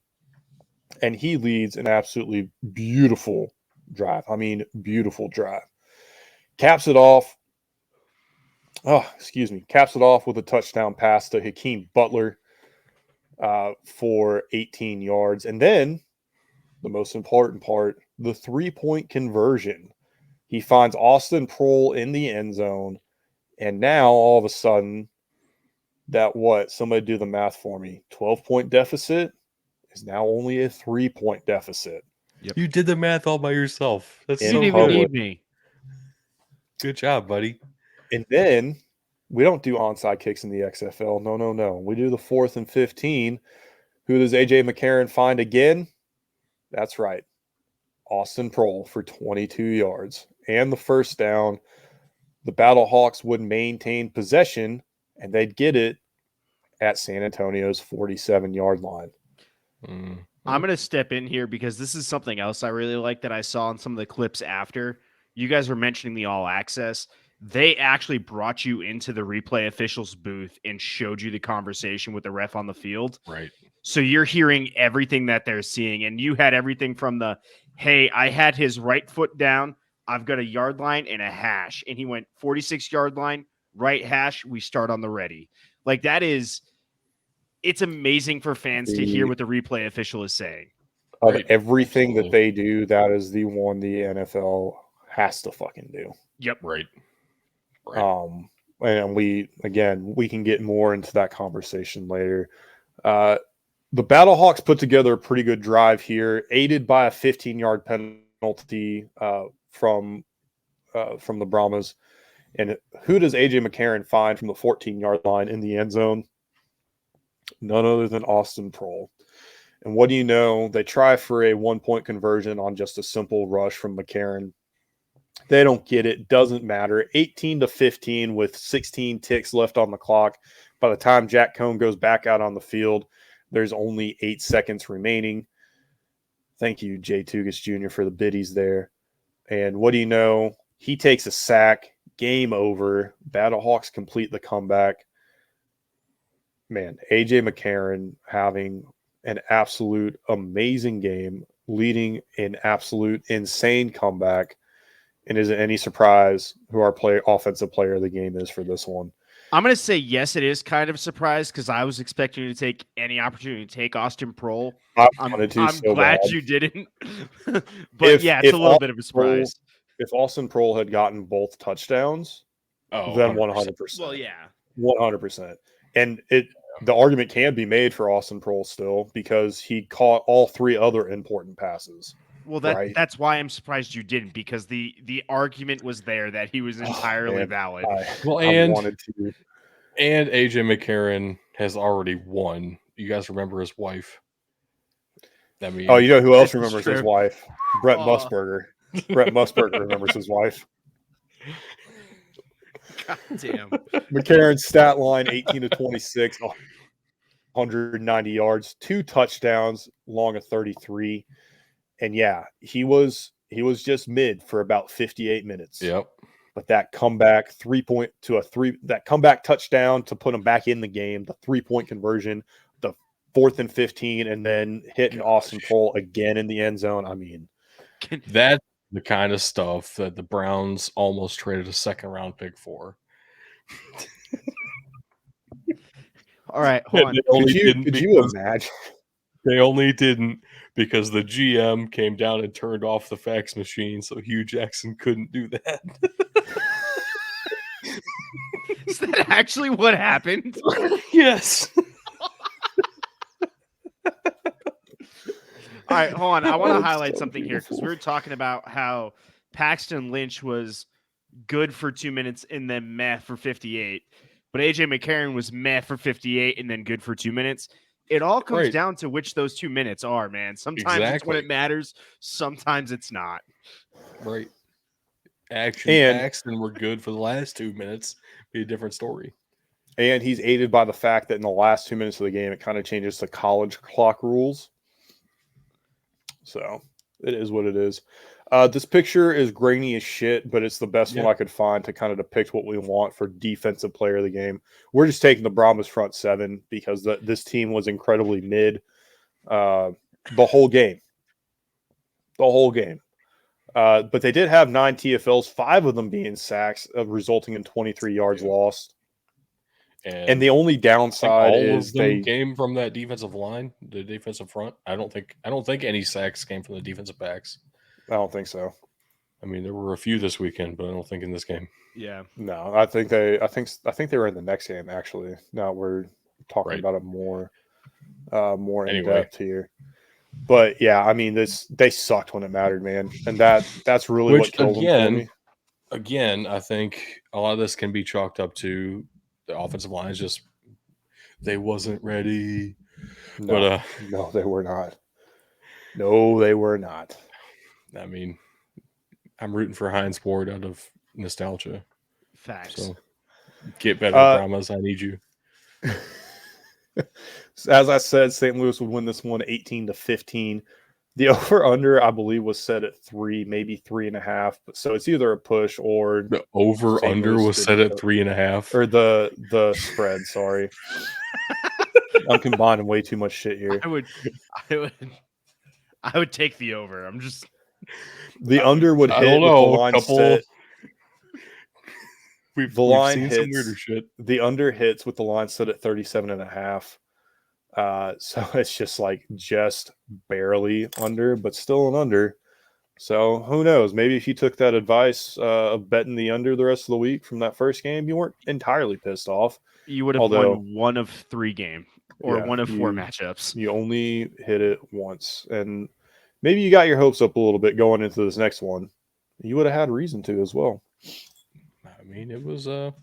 and he leads an absolutely beautiful drive. I mean, beautiful drive. Caps it off. Caps it off with a touchdown pass to Hakeem Butler for 18 yards. And then the most important part, the 3-point conversion. He finds Austin Proehl in the end zone. And now all of a sudden, somebody do the math for me. 12-point deficit is now only a 3-point deficit. Yep. You did the math all by yourself. That's you so didn't even need me. Good job, buddy. And then we don't do onside kicks in the XFL. No. We do the 4th and 15. Who does AJ McCarron find again? That's right. Austin Proehl for 22 yards and the first down. The Battlehawks would maintain possession, and they'd get it at San Antonio's 47-yard line. I'm going to step in here because this is something else I really like that I saw in some of the clips after. You guys were mentioning the all access. They actually brought you into the replay officials booth and showed you the conversation with the ref on the field. Right. So you're hearing everything that they're seeing, and you had everything from the, hey, I had his right foot down. I've got a yard line and a hash. And he went 46-yard line, right hash. We start on the ready. Like that is, it's amazing for fans to hear what the replay official is saying. Of everything that they do, that is the one the NFL has to fucking do. Yep. Right. And we can get more into that conversation later. The Battlehawks put together a pretty good drive here, aided by a 15-yard penalty from the Brahmas. And who does AJ McCarron find from the 14-yard line in the end zone? None other than Austin Proehl. And what do you know? They try for a 1-point conversion on just a simple rush from McCarron. They don't get it. Doesn't matter. 18-15 with 16 ticks left on the clock. By the time Jack Cohn goes back out on the field, there's only 8 seconds remaining. Thank you, Jay Tugas Jr., for the biddies there. And what do you know? He takes a sack. Game over. Battlehawks complete the comeback. Man, AJ McCarron having an absolute amazing game, leading an absolute insane comeback. And is it any surprise who our offensive player of the game is for this one? I'm going to say yes, it is kind of a surprise because I was expecting you to take any opportunity to take Austin Proehl. I'm glad you didn't. But it's a little bit of a surprise. If Austin Proehl had gotten both touchdowns, then 100%. Well, yeah. 100%. And the argument can be made for Austin Proehl still because he caught all 3 other important passes. Well, that's why I'm surprised you didn't, because the argument was there that he was entirely valid. And AJ McCarron has already won. You guys remember his wife? You know who else remembers his wife? Brett Musburger. Brett Musburger remembers his wife. God damn. McCarron's stat line 18-26, 190 yards, 2 touchdowns, long of 33. And yeah, he was just mid for about 58 minutes. Yep. But that comeback that comeback touchdown to put him back in the game, the 3-point conversion, the 4th and 15, and then hitting Austin Proehl again in the end zone. I mean, that's the kind of stuff that the Browns almost traded a 2nd-round pick for. All right, hold on. Could you imagine? They only didn't because the GM came down and turned off the fax machine, so Hugh Jackson couldn't do that. Is that actually what happened? Yes. All right, hold on. I want to highlight something here because we were talking about how Paxton Lynch was good for 2 minutes and then meh for 58. But AJ McCarron was meh for 58 and then good for 2 minutes. It all comes down to which those 2 minutes are, man. Sometimes it's when it matters. Sometimes it's not. Right. Paxton were good for the last 2 minutes. Be a different story. And he's aided by the fact that in the last 2 minutes of the game, it kind of changes the college clock rules. So it is what it is. This picture is grainy as shit, but it's the best one I could find to kind of depict what we want for defensive player of the game. We're just taking the Brahmas front 7 because this team was incredibly mid the whole game. But they did have 9 TFLs, 5 of them being sacks, resulting in 23 yards lost. And the only downside all is of them they came from that defensive line, the defensive front. I don't think any sacks came from the defensive backs. I don't think so. I mean, there were a few this weekend, but I don't think in this game. Yeah. No, I think they were in the next game actually. Now we're talking Right. about it more in Anyway. depth here. But yeah, I mean they sucked when it mattered, man. And that's really what killed them for me. Again, I think a lot of this can be chalked up to the offensive line is just they wasn't ready. No, But no, they were not. No, they were not. I mean, I'm rooting for Heinz Ward out of nostalgia. Facts. So get better, I promise. I need you. As I said, St. Louis would win this one 18-15. The over-under, I believe, was set at 3, maybe 3.5. So it's either a push or the over-under was set at 3.5. Or the spread, sorry. I'm combining way too much shit here. I would take the over. I'm just the under would hit with the line set. We've seen some weirder shit. The under hits with the line set at 37.5. So it's just barely under, but still an under. So who knows? Maybe if you took that advice of betting the under the rest of the week from that first game, you weren't entirely pissed off. You would have won 1 of 3 games or 1 of 4 matchups. You only hit it once, and maybe you got your hopes up a little bit going into this next one. You would have had reason to as well. I mean, it was a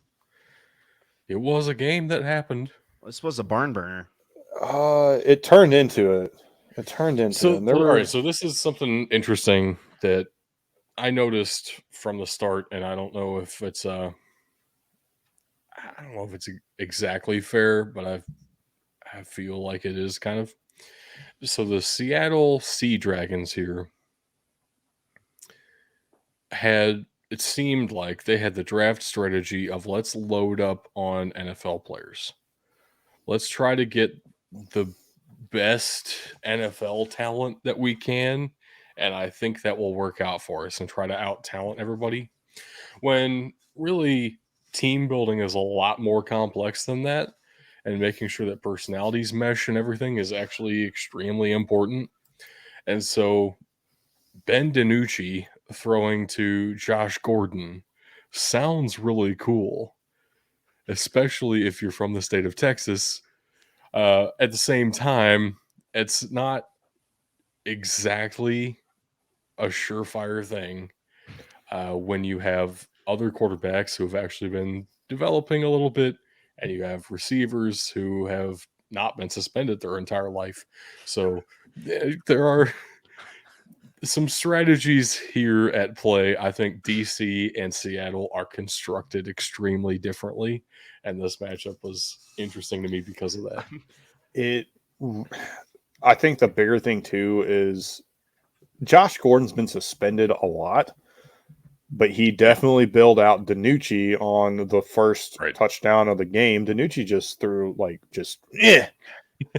game that happened. This was a barn burner. It turned into it. All right, so this is something interesting that I noticed from the start, and I don't know if it's exactly fair, but I feel like it is kind of. So the Seattle Sea Dragons here it seemed like they had the draft strategy of let's load up on NFL players. Let's try to get the best NFL talent that we can, and I think that will work out for us and try to out-talent everybody. When really team building is a lot more complex than that, and making sure that personalities mesh and everything is actually extremely important. And so Ben DiNucci throwing to Josh Gordon sounds really cool, especially if you're from the state of Texas. At the same time, it's not exactly a surefire thing when you have other quarterbacks who have actually been developing a little bit, and you have receivers who have not been suspended their entire life. So there are some strategies here at play. I think DC and Seattle are constructed extremely differently, and this matchup was interesting to me because of that. I think the bigger thing too is Josh Gordon's been suspended a lot, but he definitely bailed out DiNucci on the first touchdown of the game. DiNucci just threw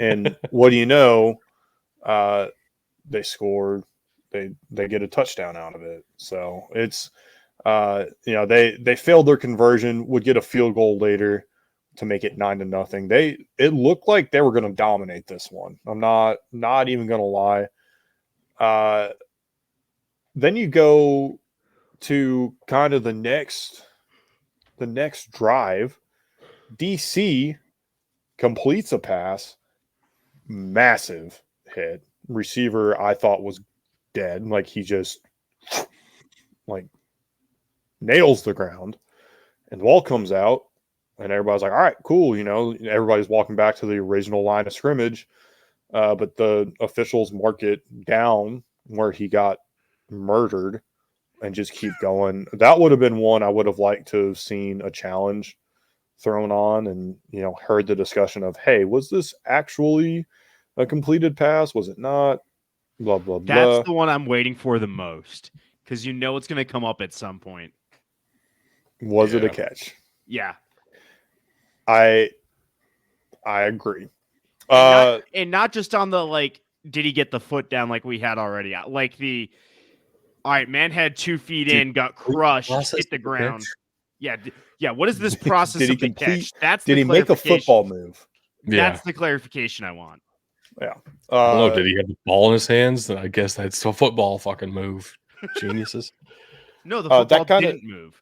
and what do you know? They scored. They get a touchdown out of it. So it's they failed their conversion, would get a field goal later to make it 9-0. It looked like they were going to dominate this one. I'm not even going to lie. Then you go to kind of the next drive. DC completes a pass, massive hit. Receiver I thought was dead. Like he just nails the ground, and the ball comes out, and everybody's like, all right, cool. Everybody's walking back to the original line of scrimmage. But the officials mark it down where he got murdered and just keep going. That would have been one I would have liked to have seen a challenge thrown on and, heard the discussion of, hey, was this actually a completed pass? Was it not? Blah, blah, blah. That's the one I'm waiting for the most because it's going to come up at some point. Was it a catch? Yeah. I agree. And not just on the, did he get the foot down like we had already? Like All right, man had 2 feet Did in, got crushed, process hit the of the ground. catch? Yeah, yeah. What is this process Did he of the complete? catch? That's Did the he make a clarification. football move? That's Yeah. the clarification I want. Yeah. I don't know. Did he have the ball in his hands? Then I guess that's a football fucking move. Geniuses. No, the football that kinda- didn't move.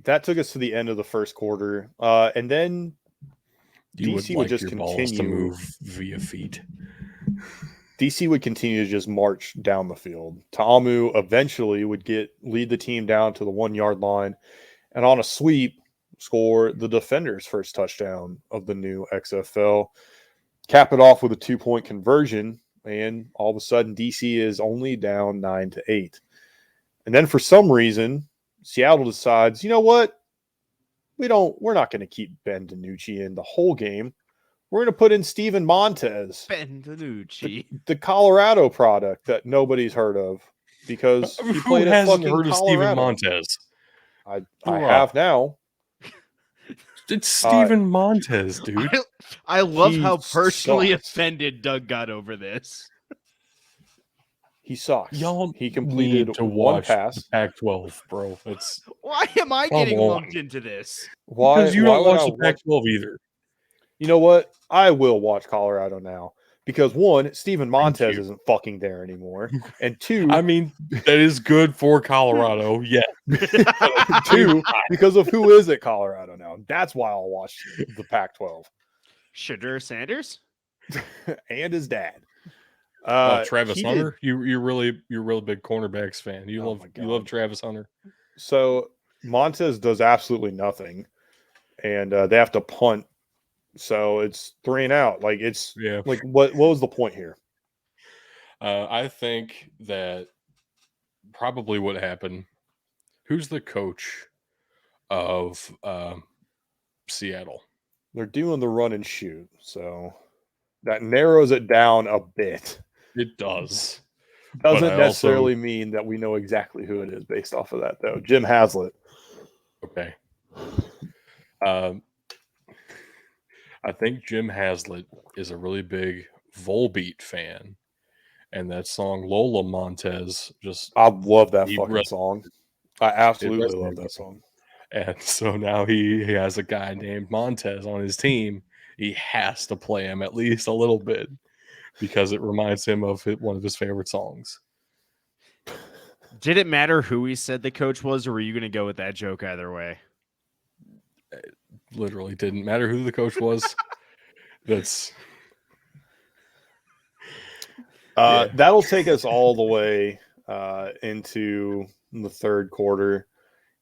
That took us to the end of the first quarter, and then You would DC would like just your balls to continue. move via feet. DC would continue to just march down the field. Ta'amu eventually would lead the team down to the 1-yard line, and on a sweep, score the defender's first touchdown of the new XFL. Cap it off with a 2-point conversion, and all of a sudden DC is only down 9-8. And then for some reason, Seattle decides, you know what? We're not going to keep Ben DiNucci in the whole game. We're going to put in Steven Montez, Ben DiNucci. the Colorado product that nobody's heard of because he Who played at hasn't fucking heard of Colorado. Steven Montez? I Who have now. It's Steven Montez, dude. I love He how personally sucks. offended Doug got over this. He sucks. Y'all He completed need to one watch pass. the Pac-12, bro. It's Why am I Come getting on. lumped into this? Why? because you why don't would watch I the Pac-12 either. You know what? I will watch Colorado now because one, Steven Montez you. isn't fucking there anymore, and two, I mean, that is good for Colorado. Yeah. two, because of who is at Colorado now. That's why I'll watch the Pac-12 Shadur Sanders? and his dad. Travis he Hunter. You're really big cornerbacks fan. You Oh my love God. Travis Hunter. So Montez does absolutely nothing, and they have to punt. So it's 3 and out. Like it's Yeah. like what was the point here? I think that probably what happened. Who's the coach of Seattle? They're doing the run and shoot, so that narrows it down a bit. It does. Doesn't I necessarily mean that we know exactly who it is based off of that, though. Jim Haslett. Okay. I think Jim Haslett is a really big Volbeat fan, and that song Lola Montez just I love that He fucking re- song. I absolutely resonated love with that me. song. and so now he has a guy named Montez on his team. He has to play him at least a little bit because it reminds him of one of his favorite songs. Did it matter who he said the coach was, or were you going to go with that joke either way? Literally didn't matter who the coach was. That's yeah. That'll take us all the way into the third quarter,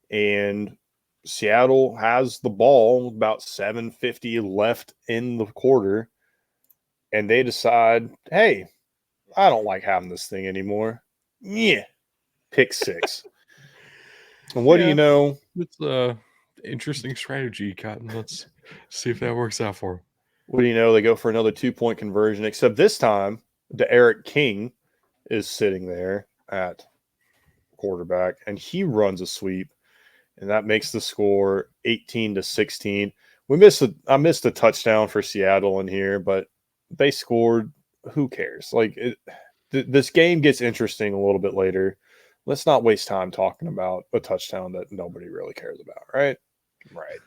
and Seattle has the ball with about 7:50 left in the quarter, and they decide, hey, I don't like having this thing anymore. Yeah, pick 6. And what do you know? It's a interesting strategy, Cotton. Let's see if that works out for him. What do you know? They go for another 2-point conversion, except this time, Eric King is sitting there at quarterback, and he runs a sweep, and that makes the score 18-16. I missed a touchdown for Seattle in here, but they scored. Who cares? Like this game gets interesting a little bit later. Let's not waste time talking about a touchdown that nobody really cares about, right? Right.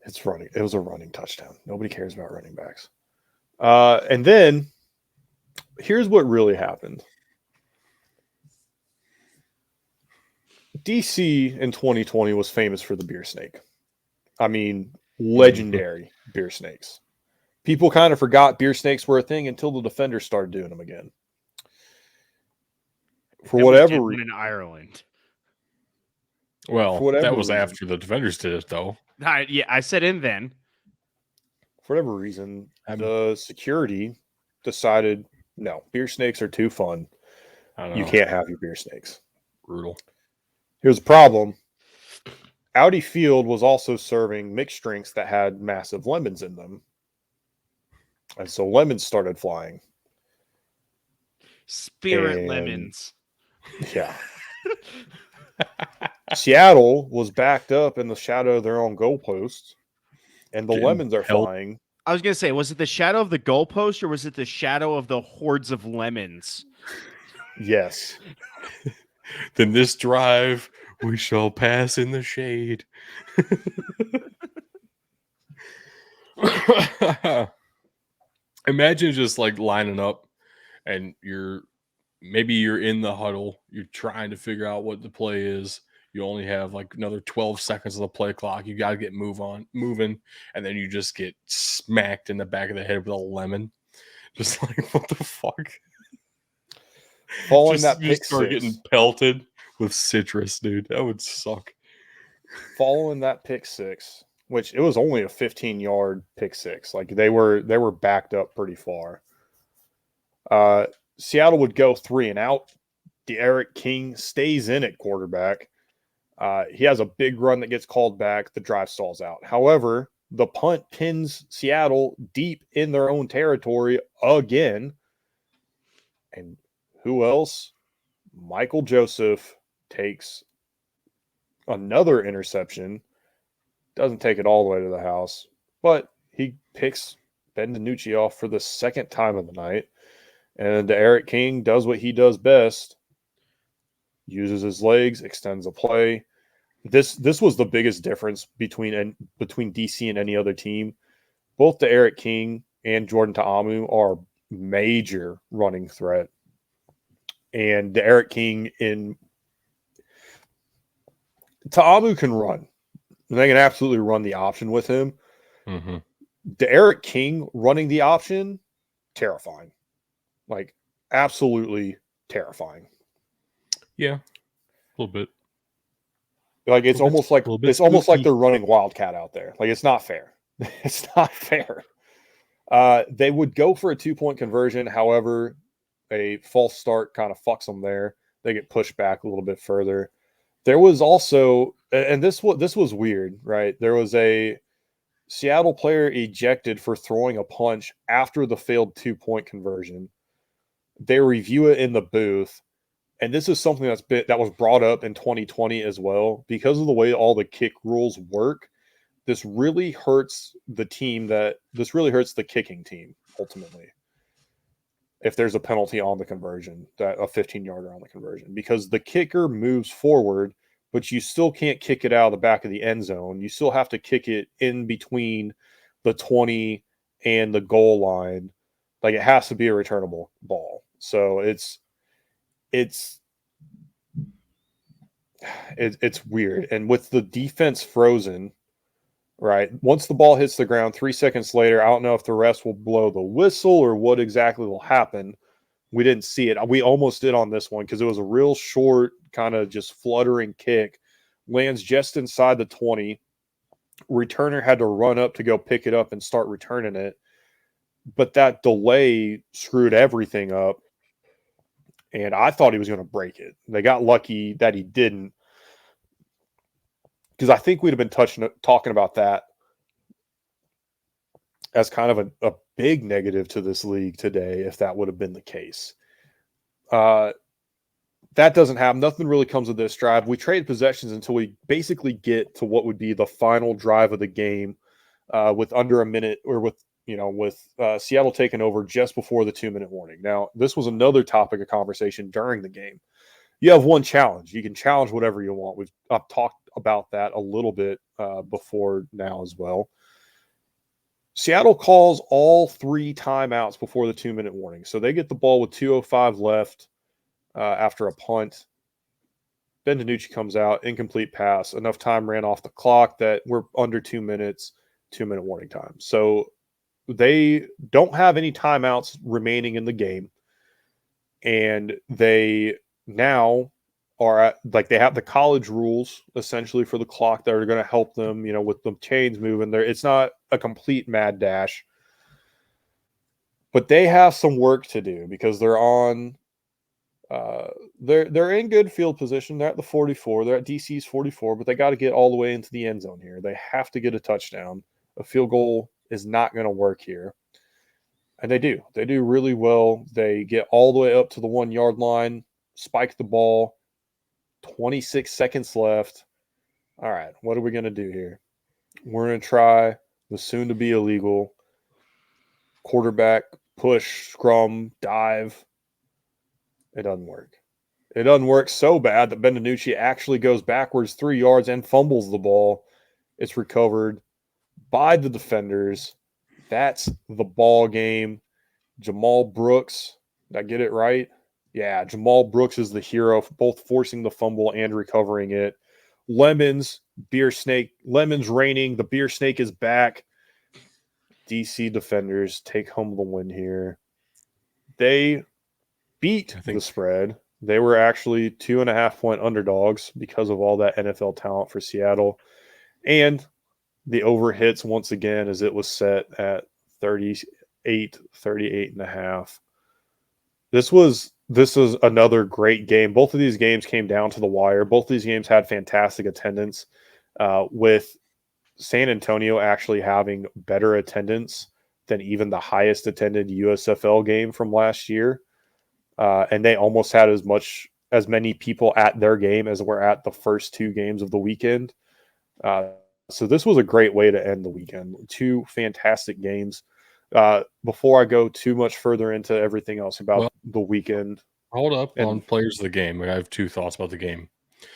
It's running. It was a running touchdown. Nobody cares about running backs. And then here's what really happened. DC in 2020 was famous for the beer snake. I mean, legendary beer snakes. People kind of forgot beer snakes were a thing until the Defenders started doing them again. For whatever reason. In Ireland. Well, whatever that was reason. after the Defenders did it, though. I said in then. For whatever reason, the security decided, no, beer snakes are too fun. You can't have your beer snakes. Brutal. Here's the problem. Audi Field was also serving mixed drinks that had massive lemons in them. And so lemons started flying. Spirit lemons. Yeah. Seattle was backed up in the shadow of their own goalposts, and the lemons are flying. I was gonna say, was it the shadow of the goalpost or was it the shadow of the hordes of lemons? Yes. Then this drive we shall pass in the shade. Imagine just like lining up and maybe you're in the huddle, you're trying to figure out what the play is. You only have like another 12 seconds of the play clock. You got to get moving, and then you just get smacked in the back of the head with a lemon. Just like, what the fuck? Following just that pick start six. getting pelted with citrus, dude. That would suck. Following that pick six, which it was only a 15-yard pick six. Like they were backed up pretty far. Seattle would go 3 and out. D'Eriq King stays in at quarterback. He has a big run that gets called back. The drive stalls out. However, the punt pins Seattle deep in their own territory again. And who else? Michael Joseph takes another interception. Doesn't take it all the way to the house, but he picks Ben DiNucci off for the second time of the night. And D'Eriq King does what he does best. Uses his legs, extends a play. This was the biggest difference between DC and any other team. Both D'Eriq King and Jordan Ta'amu are major running threat. And D'Eriq King Ta'amu can run. They can absolutely run the option with him. Mm-hmm. D'Eriq King running the option, terrifying. Like, absolutely terrifying. Yeah, a little bit. Like it's almost like they're running Wildcat out there. Like it's not fair. It's not fair. They would go for a 2-point conversion. However, a false start kind of fucks them there. They get pushed back a little bit further. There was also, and this was weird, right? There was a Seattle player ejected for throwing a punch after the failed 2-point conversion. They review it in the booth. And this is something that was brought up in 2020 as well. Because of the way all the kick rules work, this really hurts the kicking team, ultimately. If there's a penalty on the conversion, a 15-yarder on the conversion. Because the kicker moves forward, but you still can't kick it out of the back of the end zone. You still have to kick it in between the 20 and the goal line. Like it has to be a returnable ball. So it's weird. And with the defense frozen, right, once the ball hits the ground 3 seconds later, I don't know if the refs will blow the whistle or what exactly will happen. We didn't see it. We almost did on this one because it was a real short, kind of just fluttering kick. Lands just inside the 20. Returner had to run up to go pick it up and start returning it. But that delay screwed everything up. And I thought he was going to break it. They got lucky that he didn't. Because I think we'd have been talking about that as kind of a big negative to this league today if that would have been the case. That doesn't happen. Nothing really comes of this drive. We trade possessions until we basically get to what would be the final drive of the game with under a minute, or with Seattle taking over just before the 2-minute warning. Now, this was another topic of conversation during the game. You have one challenge. You can challenge whatever you want. I've talked about that a little bit before now as well. Seattle calls all 3 timeouts before the 2-minute warning. So they get the ball with 2:05 left after a punt. Ben DiNucci comes out, incomplete pass. Enough time ran off the clock that we're under 2 minutes, 2-minute warning time. So they don't have any timeouts remaining in the game. And they now are they have the college rules essentially for the clock that are going to help them, with the chains moving there. It's not a complete mad dash, but they have some work to do because they're on, they're in good field position. They're at the 44. They're at DC's 44, but they got to get all the way into the end zone here. They have to get a touchdown. A field goal is not going to work here. And they do really well. They get all the way up to the 1-yard line, spike the ball, 26 seconds left. All right, what are we going to do here? We're going to try the soon-to-be illegal quarterback, push, scrum, dive. It doesn't work. It doesn't work so bad that Ben DiNucci actually goes backwards 3 yards and fumbles the ball. It's recovered by the defenders. That's the ball game. Jamal Brooks, did I get it right? Yeah, Jamal Brooks is the hero for both forcing the fumble and recovering it. Lemons raining. The beer snake is back. DC defenders take home the win here. They beat the spread. They were actually 2.5-point underdogs because of all that NFL talent for Seattle. And the over hits once again as it was set at 38.5. This was another great game. Both of these games came down to the wire. Both of these games had fantastic attendance, with San Antonio actually having better attendance than even the highest attended USFL game from last year. And they almost had as many people at their game as were at the first two games of the weekend. So this was a great way to end the weekend. Two fantastic games. Before I go too much further into everything else about the weekend. Hold up on players of the game. I have two thoughts about the game.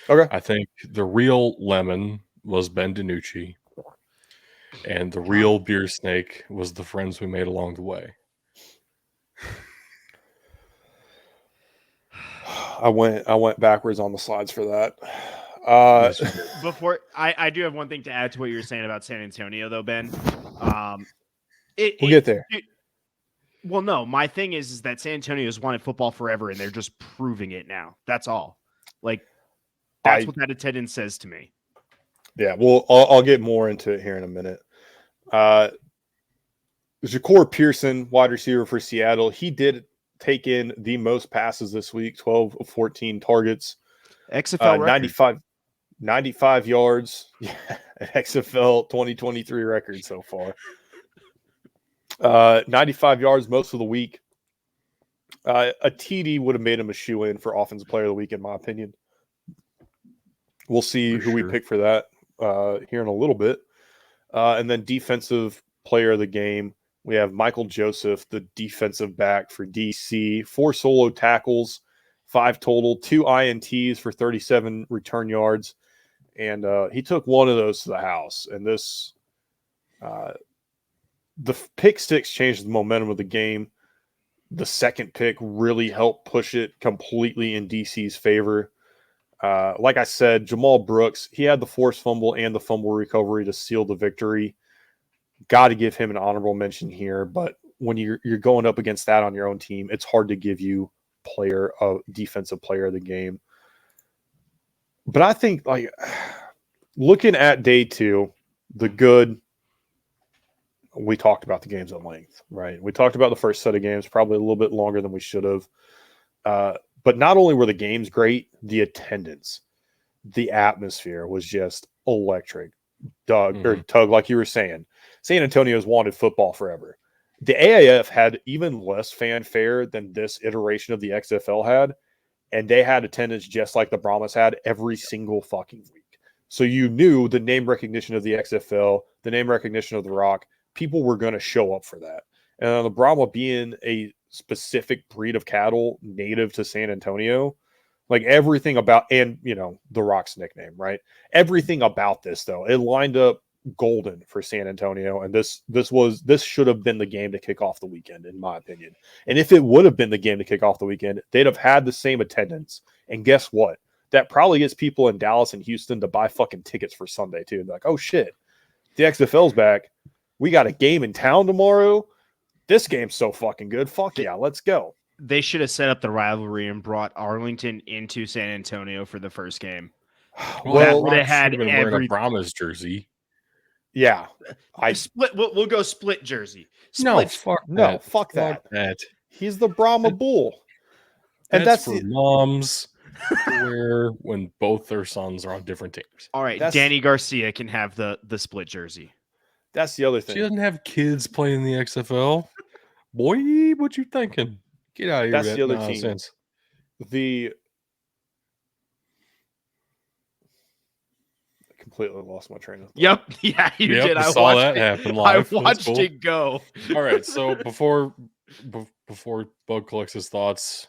Okay. I think the real lemon was Ben DiNucci, and the real beer snake was the friends we made along the way. I went backwards on the slides for that. Before I do have one thing to add to what you were saying about San Antonio, though, Ben. We'll get there. Well, no, my thing is that San Antonio has wanted football forever, and they're just proving it now. That's all. Like, that's what that attendance says to me. Yeah, well, I'll get more into it here in a minute. Ja'Cour Pearson, wide receiver for Seattle, he did take in the most passes this week, 12 of 14 targets. XFL 95 yards. Yeah, XFL 2023 record so far. 95 yards most of the week. A TD would have made him a shoe-in for Offensive Player of the Week, in my opinion. We'll see who we pick for that here in a little bit. And then Defensive Player of the Game, we have Michael Joseph, the defensive back for DC. 4 solo tackles, 5 total, 2 INTs for 37 return yards. And he took one of those to the house. And this the pick six changed the momentum of the game. The second pick really helped push it completely in DC's favor. Like I said, Jamal Brooks, he had the forced fumble and the fumble recovery to seal the victory. Got to give him an honorable mention here, but when you're going up against that on your own team, it's hard to give you defensive player of the game. But I think, like, looking at day 2, the good, we talked about the games at length, right? We talked about the first set of games, probably a little bit longer than we should have. But not only were the games great, the attendance, the atmosphere was just electric. Tug, like you were saying, San Antonio's wanted football forever. The AAF had even less fanfare than this iteration of the XFL had, and they had attendance just like the Brahmas had every single fucking week. So you knew the name recognition of the XFL, the name recognition of the Rock, people were going to show up for that. And the Brahma being a specific breed of cattle native to San Antonio, like everything about, and the Rock's nickname, right? Everything about this, though, it lined up golden for San Antonio, and this should have been the game to kick off the weekend, in my opinion. And if it would have been the game to kick off the weekend, they'd have had the same attendance. And guess what? That probably gets people in Dallas and Houston to buy fucking tickets for Sunday too. They're like, oh shit, the XFL's back. We got a game in town tomorrow. This game's so fucking good. Fuck yeah, let's go. They should have set up the rivalry and brought Arlington into San Antonio for the first game. Well, would have had been wearing a Brahmas jersey. Yeah, split. We'll go split jersey. Split. Fuck that. He's the Brahma bull, and that's for moms to wear when both their sons are on different teams. All right, Danny Garcia can have the split jersey. That's the other thing. She doesn't have kids playing the XFL. Boy, what you thinking? Get out of here. That's the other nonsense. Team. completely lost my train of thought. Yep. Yeah, you Yep, did. we I saw watched that it. happen I live. That's watched cool. it go. All right, so before Bug collects his thoughts,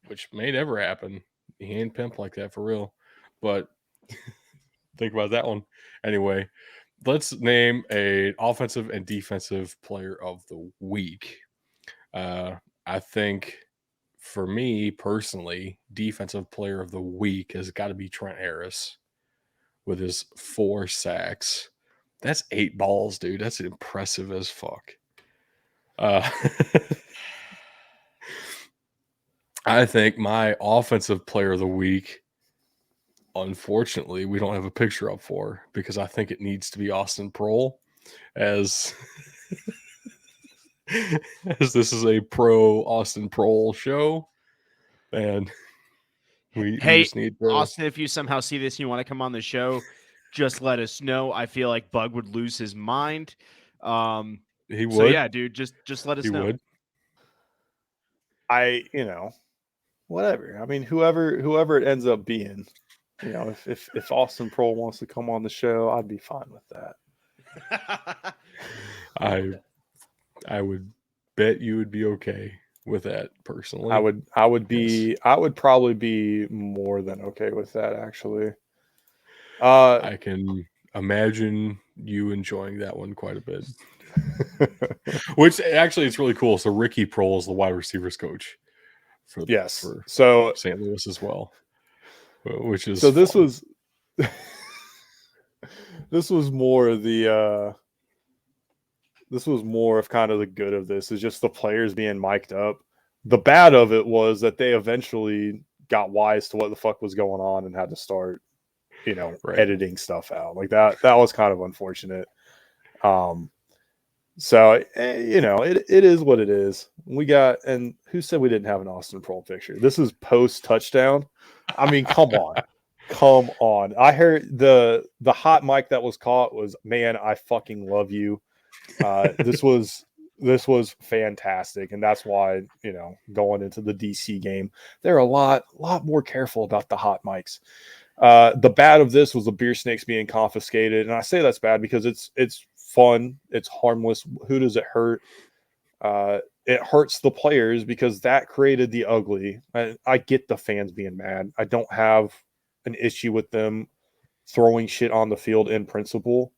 which may never happen. He ain't pimp like that for real. But think about that one. Anyway, let's name a offensive and defensive player of the week. I think for me personally, defensive player of the week has got to be Trent Harris with his 4 sacks. That's 8 balls, dude. That's impressive as fuck. I think my offensive player of the week, unfortunately, we don't have a picture up for because I think it needs to be Austin Proehl, as as this is a pro Austin Proehl show, and we Hey, just need to. Austin, if you somehow see this and you want to come on the show, just let us know. I feel like Bug would lose his mind. He So would. yeah, dude, just let us He know. would. Whatever. I mean, whoever it ends up being, if Austin Proehl wants to come on the show, I'd be fine with that. I would bet you would be okay with that personally. I would probably be more than okay with that, actually. I can imagine you enjoying that one quite a bit. Which actually it's really cool. So Ricky Proehl is the wide receivers coach for St. Louis as well. Which is this fun. was this was more of kind of the good of this is just the players being mic'd up. The bad of it was that they eventually got wise to what the fuck was going on and had to start, editing stuff out. Like that was kind of unfortunate. So it is what it is. We got, and who said we didn't have an Austin Proehl picture? This is post touchdown. I mean, come on. Come on. I heard the hot mic that was caught was, man, I fucking love you. This was fantastic, and that's why going into the DC game, they're a lot more careful about the hot mics. The bad of this was the beer snakes being confiscated, and I say that's bad because it's fun, it's harmless. Who does it hurt? It hurts the players because that created the ugly. I get the fans being mad. I don't have an issue with them throwing shit on the field in principle.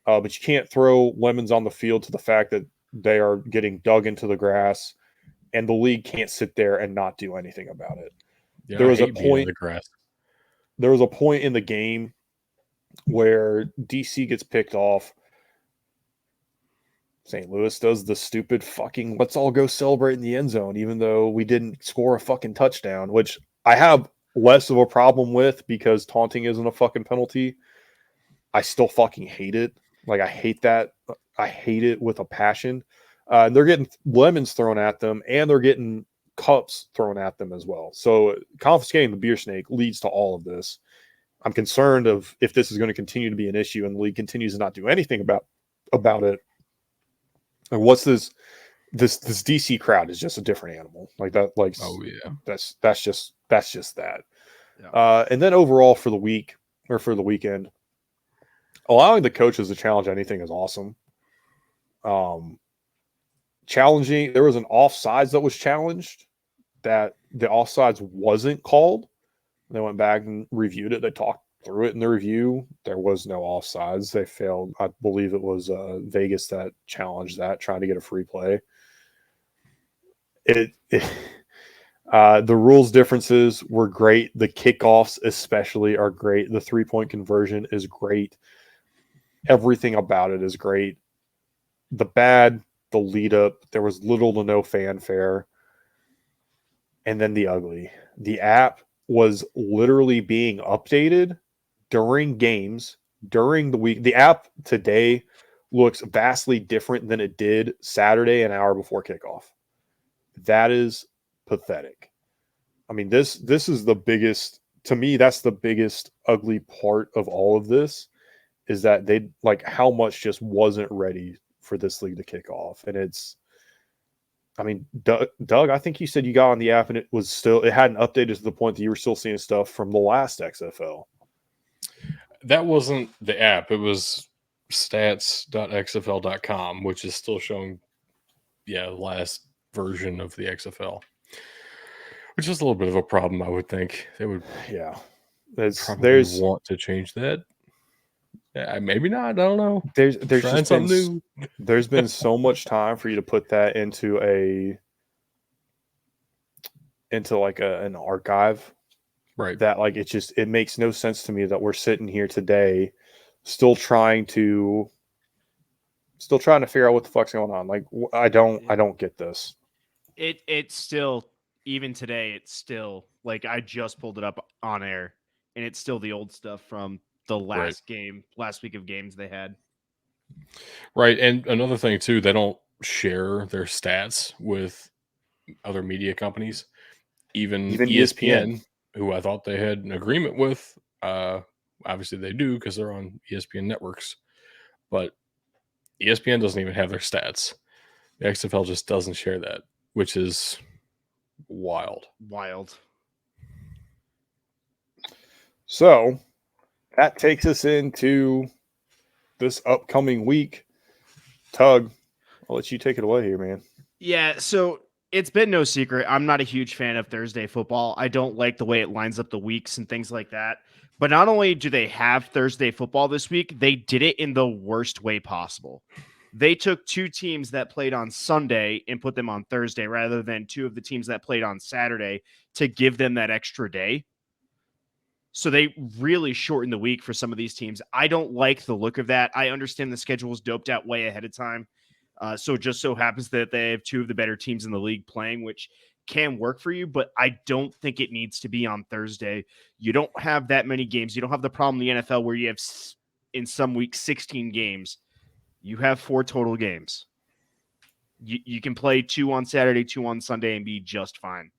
But you can't throw lemons on the field to the fact that they are getting dug into the grass, and the league can't sit there and not do anything about it. Yeah, There was a point. The grass. There was a point in the game where DC gets picked off. St. Louis does the stupid fucking let's all go celebrate in the end zone, even though we didn't score a fucking touchdown, which I have less of a problem with because taunting isn't a fucking penalty. I still fucking hate it. Like, I hate that. I hate it with a passion. They're getting lemons thrown at them, and they're getting cups thrown at them as well. So confiscating the beer snake leads to all of this. I'm concerned of if this is going to continue to be an issue and the league continues to not do anything about it. And what's this DC crowd is just a different animal. Like that. Like, oh yeah, that's just that. Yeah. And then overall for the week or for the weekend, allowing the coaches to challenge anything is awesome. Challenging, there was an offsides that was challenged that the offsides wasn't called. They went back and reviewed it. They talked through it in the review. There was no offsides. They failed. I believe it was Vegas that challenged that, trying to get a free play. The rules differences were great. The kickoffs especially are great. The 3-point conversion is great. Everything about it is great. The bad, the lead up, there was little to no fanfare. And then the ugly. The app was literally being updated during games, during the week. The app today looks vastly different than it did Saturday, an hour before kickoff. That is pathetic. I mean, this is the biggest, to me, that's the biggest ugly part of all of this, is that they, like, how much just wasn't ready for this league to kick off. And it's, I mean, Doug, I think you said you got on the app and it hadn't updated to the point that you were still seeing stuff from the last XFL. That wasn't the app. It was stats.xfl.com, which is still showing, last version of the XFL, which is a little bit of a problem, I would think. They would probably want to change that. Yeah, maybe not. I don't know. There's Trying just something new. There's been so much time for you to put that into like an archive, right? That like it makes no sense to me that we're sitting here today, still trying to figure out what the fuck's going on. Like I don't get this. It's still, even today, it's still like, I just pulled it up on air, and it's still the old stuff from the last week of games they had. Right. And another thing too, they don't share their stats with other media companies. Even ESPN, who I thought they had an agreement with, obviously they do because they're on ESPN networks, but ESPN doesn't even have their stats. The XFL just doesn't share that, which is wild. So that takes us into this upcoming week. Tug, I'll let you take it away here, man. Yeah, so it's been no secret, I'm not a huge fan of Thursday football. I don't like the way it lines up the weeks and things like that. But not only do they have Thursday football this week, they did it in the worst way possible. They took two teams that played on Sunday and put them on Thursday rather than two of the teams that played on Saturday to give them that extra day. So they really shortened the week for some of these teams. I don't like the look of that. I understand the schedule was doped out way ahead of time. So it just so happens that they have two of the better teams in the league playing, which can work for you, but I don't think it needs to be on Thursday. You don't have that many games. You don't have the problem in the NFL where you have, in some weeks, 16 games. You have 4 total games. You can play 2 on Saturday, 2 on Sunday, and be just fine.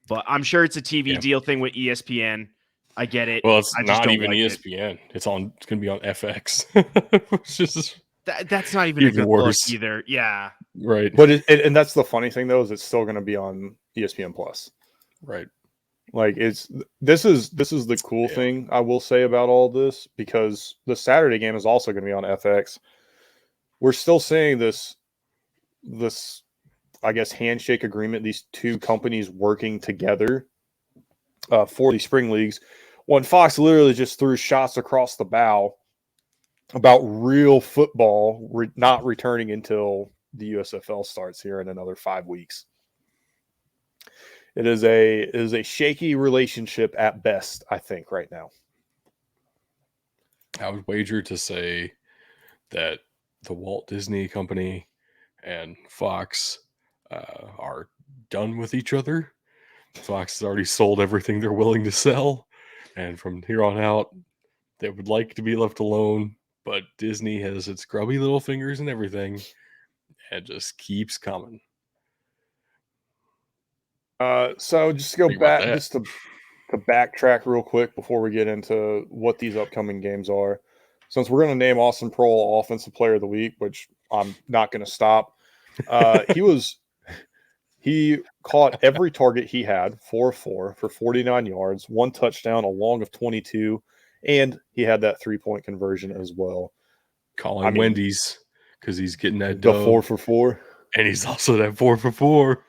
But I'm sure it's a TV deal thing with ESPN. I get it. Well, it's I just not don't even like ESPN. It's going to be on FX. Which is that's not even a good look either. Yeah. Right. But and that's the funny thing though, is it's still going to be on ESPN Plus. Right. Like this is the cool thing I will say about all this, because the Saturday game is also going to be on FX. We're still seeing this I guess handshake agreement, these two companies working together for the spring leagues, when Fox literally just threw shots across the bow about real football not returning until the USFL starts here in another 5 weeks. It is a shaky relationship at best, I think, right now. I would wager to say that the Walt Disney Company and Fox are done with each other. Fox has already sold everything they're willing to sell, and from here on out, they would like to be left alone, but Disney has its grubby little fingers and everything, and just keeps coming. So just to go back, just to backtrack real quick before we get into what these upcoming games are, since we're going to name Austin Proehl Offensive Player of the Week, which I'm not going to stop. He caught every target he had, 4-4 for 49 yards, 1 touchdown, a long of 22, and he had that 3-point conversion as well. Calling Wendy's because he's getting that the 4 for 4, and he's also that 4 for 4.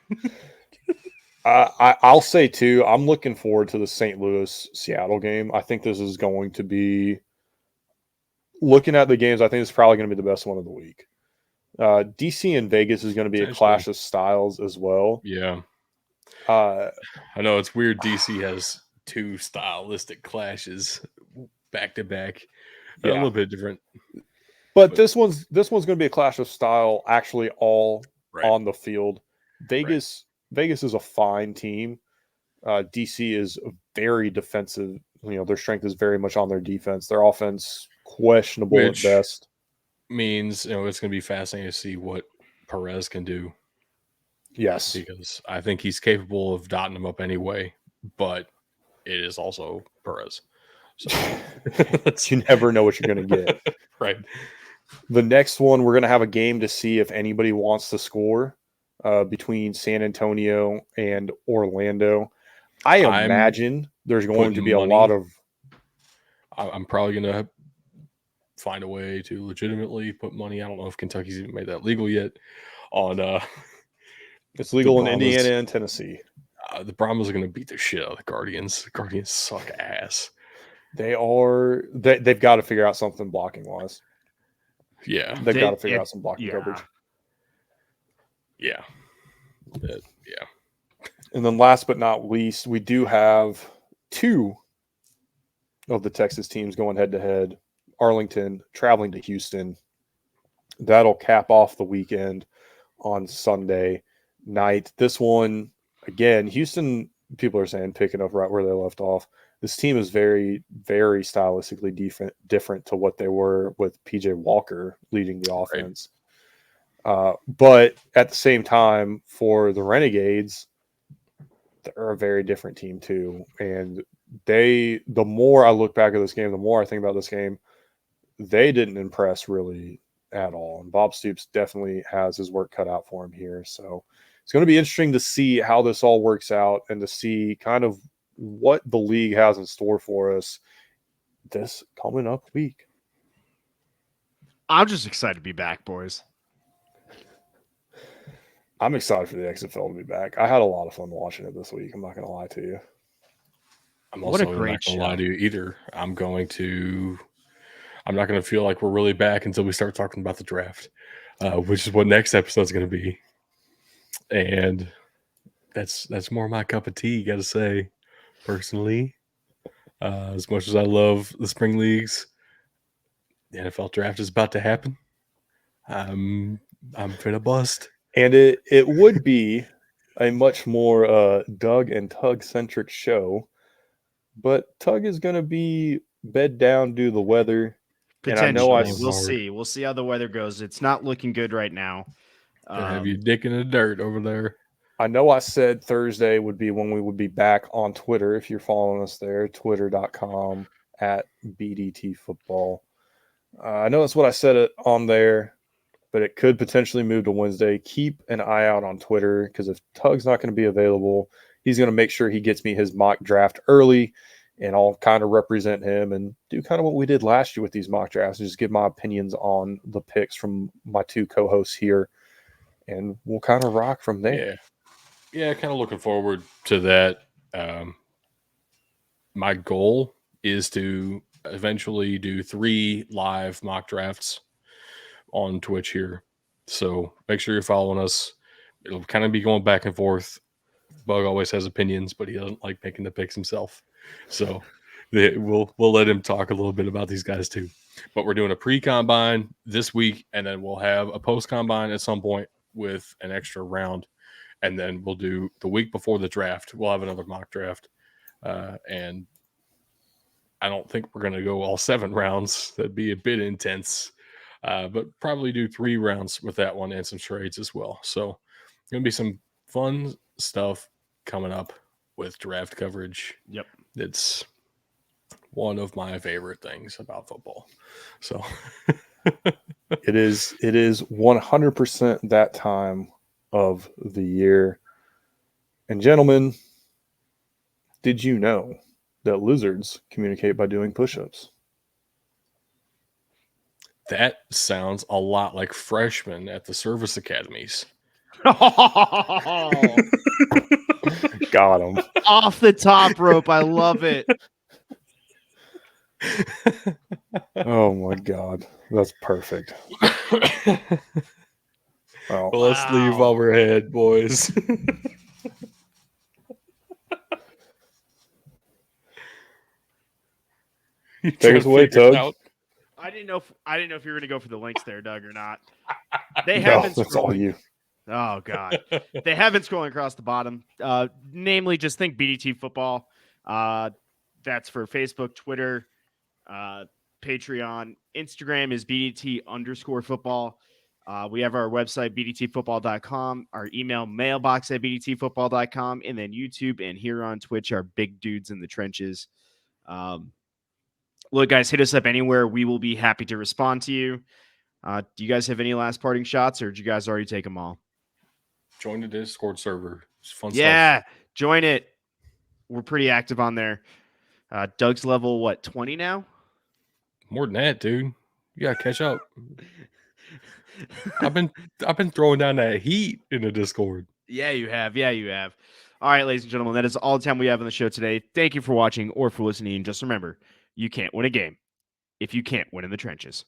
I'll say too, I'm looking forward to the St. Louis Seattle game. I think this is going to be, looking at the games, I think it's probably going to be the best one of the week. DC and Vegas is going to be a clash of styles as well. Yeah. I know it's weird. DC has 2 stylistic clashes back to back. A little bit different. But this one's going to be a clash of style, actually all on the field. Vegas is a fine team. DC is very defensive. Their strength is very much on their defense. Their offense, questionable at best. Means it's going to be fascinating to see what Perez can do. Yes, because I think he's capable of dotting them up anyway, but it is also Perez. So you never know what you're going to get. Right. The next one, we're going to have a game to see if anybody wants to score between San Antonio and Orlando. I imagine there's going to be a lot of. I'm probably gonna find a way to legitimately put money. I don't know if Kentucky's even made that legal yet. On It's legal in Brahmas. Indiana and Tennessee. The Brahmas are gonna beat the shit out of the Guardians. The Guardians suck ass. They've got to figure out something blocking wise. Yeah, They've got to figure out some blocking coverage. Yeah. And then last but not least, we do have two of the Texas teams going head to head. Arlington traveling to Houston. That'll cap off the weekend on Sunday night. This one, again, Houston, people are saying picking up right where they left off. This team is very, very stylistically different to what they were with PJ Walker leading the offense. But at the same time, for the Renegades, they're a very different team too. And the more I look back at this game, the more I think about this game, they didn't impress really at all. And Bob Stoops definitely has his work cut out for him here. So it's going to be interesting to see how this all works out and to see kind of what the league has in store for us this coming up week. I'm just excited to be back, boys. I'm excited for the XFL to be back. I had a lot of fun watching it this week. I'm not going to lie to you. I'm also not going to lie to you either. I'm not going to feel like we're really back until we start talking about the draft, which is what next episode is going to be. And that's more my cup of tea, got to say, personally. As much as I love the spring leagues, the NFL draft is about to happen. I'm finna bust. And it would be a much more Doug and Tug centric show, but Tug is going to be bed down due to the weather. Potentially, and I know we'll see. We'll see how the weather goes. It's not looking good right now. Have you dick in the dirt over there? I know I said Thursday would be when we would be back on Twitter. If you're following us there, twitter.com/BDT I know that's what I said on there, but it could potentially move to Wednesday. Keep an eye out on Twitter because if Tug's not going to be available, he's going to make sure he gets me his mock draft early, and I'll kind of represent him and do kind of what we did last year with these mock drafts and just give my opinions on the picks from my two co-hosts here, and we'll kind of rock from there. Yeah, kind of looking forward to that. My goal is to eventually do 3 live mock drafts on Twitch here. So make sure you're following us. It'll kind of be going back and forth. Bug always has opinions, but he doesn't like making the picks himself. So we'll let him talk a little bit about these guys too. But we're doing a pre-combine this week, and then we'll have a post-combine at some point with an extra round. And then we'll do the week before the draft. We'll have another mock draft. And I don't think we're going to go all 7 rounds. That'd be a bit intense. But probably do 3 rounds with that one and some trades as well. So going to be some fun stuff coming up with draft coverage. Yep. It's one of my favorite things about football. So it is 100% that time of the year. And gentlemen, did you know that lizards communicate by doing push-ups? That sounds a lot like freshmen at the service academies. Got him. Off the top rope. I love it. Oh my God. That's perfect. Well, let's leave while we're ahead, boys. Take us away, Tug. I didn't know if you were gonna go for the links there, Doug, or not. They have been that's all you. Oh God. They have been scrolling across the bottom. Namely, just think BDT football. That's for Facebook, Twitter, Patreon. Instagram is BDT_football. We have our website, bdtfootball.com, our email mailbox at bdtfootball.com, and then YouTube and here on Twitch are Big Dudes in the Trenches. Look, guys, hit us up anywhere. We will be happy to respond to you. Do you guys have any last parting shots, or did you guys already take them all? Join the Discord server. It's fun stuff. Yeah, join it. We're pretty active on there. Doug's level, 20 now? More than that, dude. You gotta catch up. I've been throwing down that heat in the Discord. Yeah, you have. Yeah, you have. All right, ladies and gentlemen, that is all the time we have on the show today. Thank you for watching or for listening. Just remember, you can't win a game if you can't win in the trenches.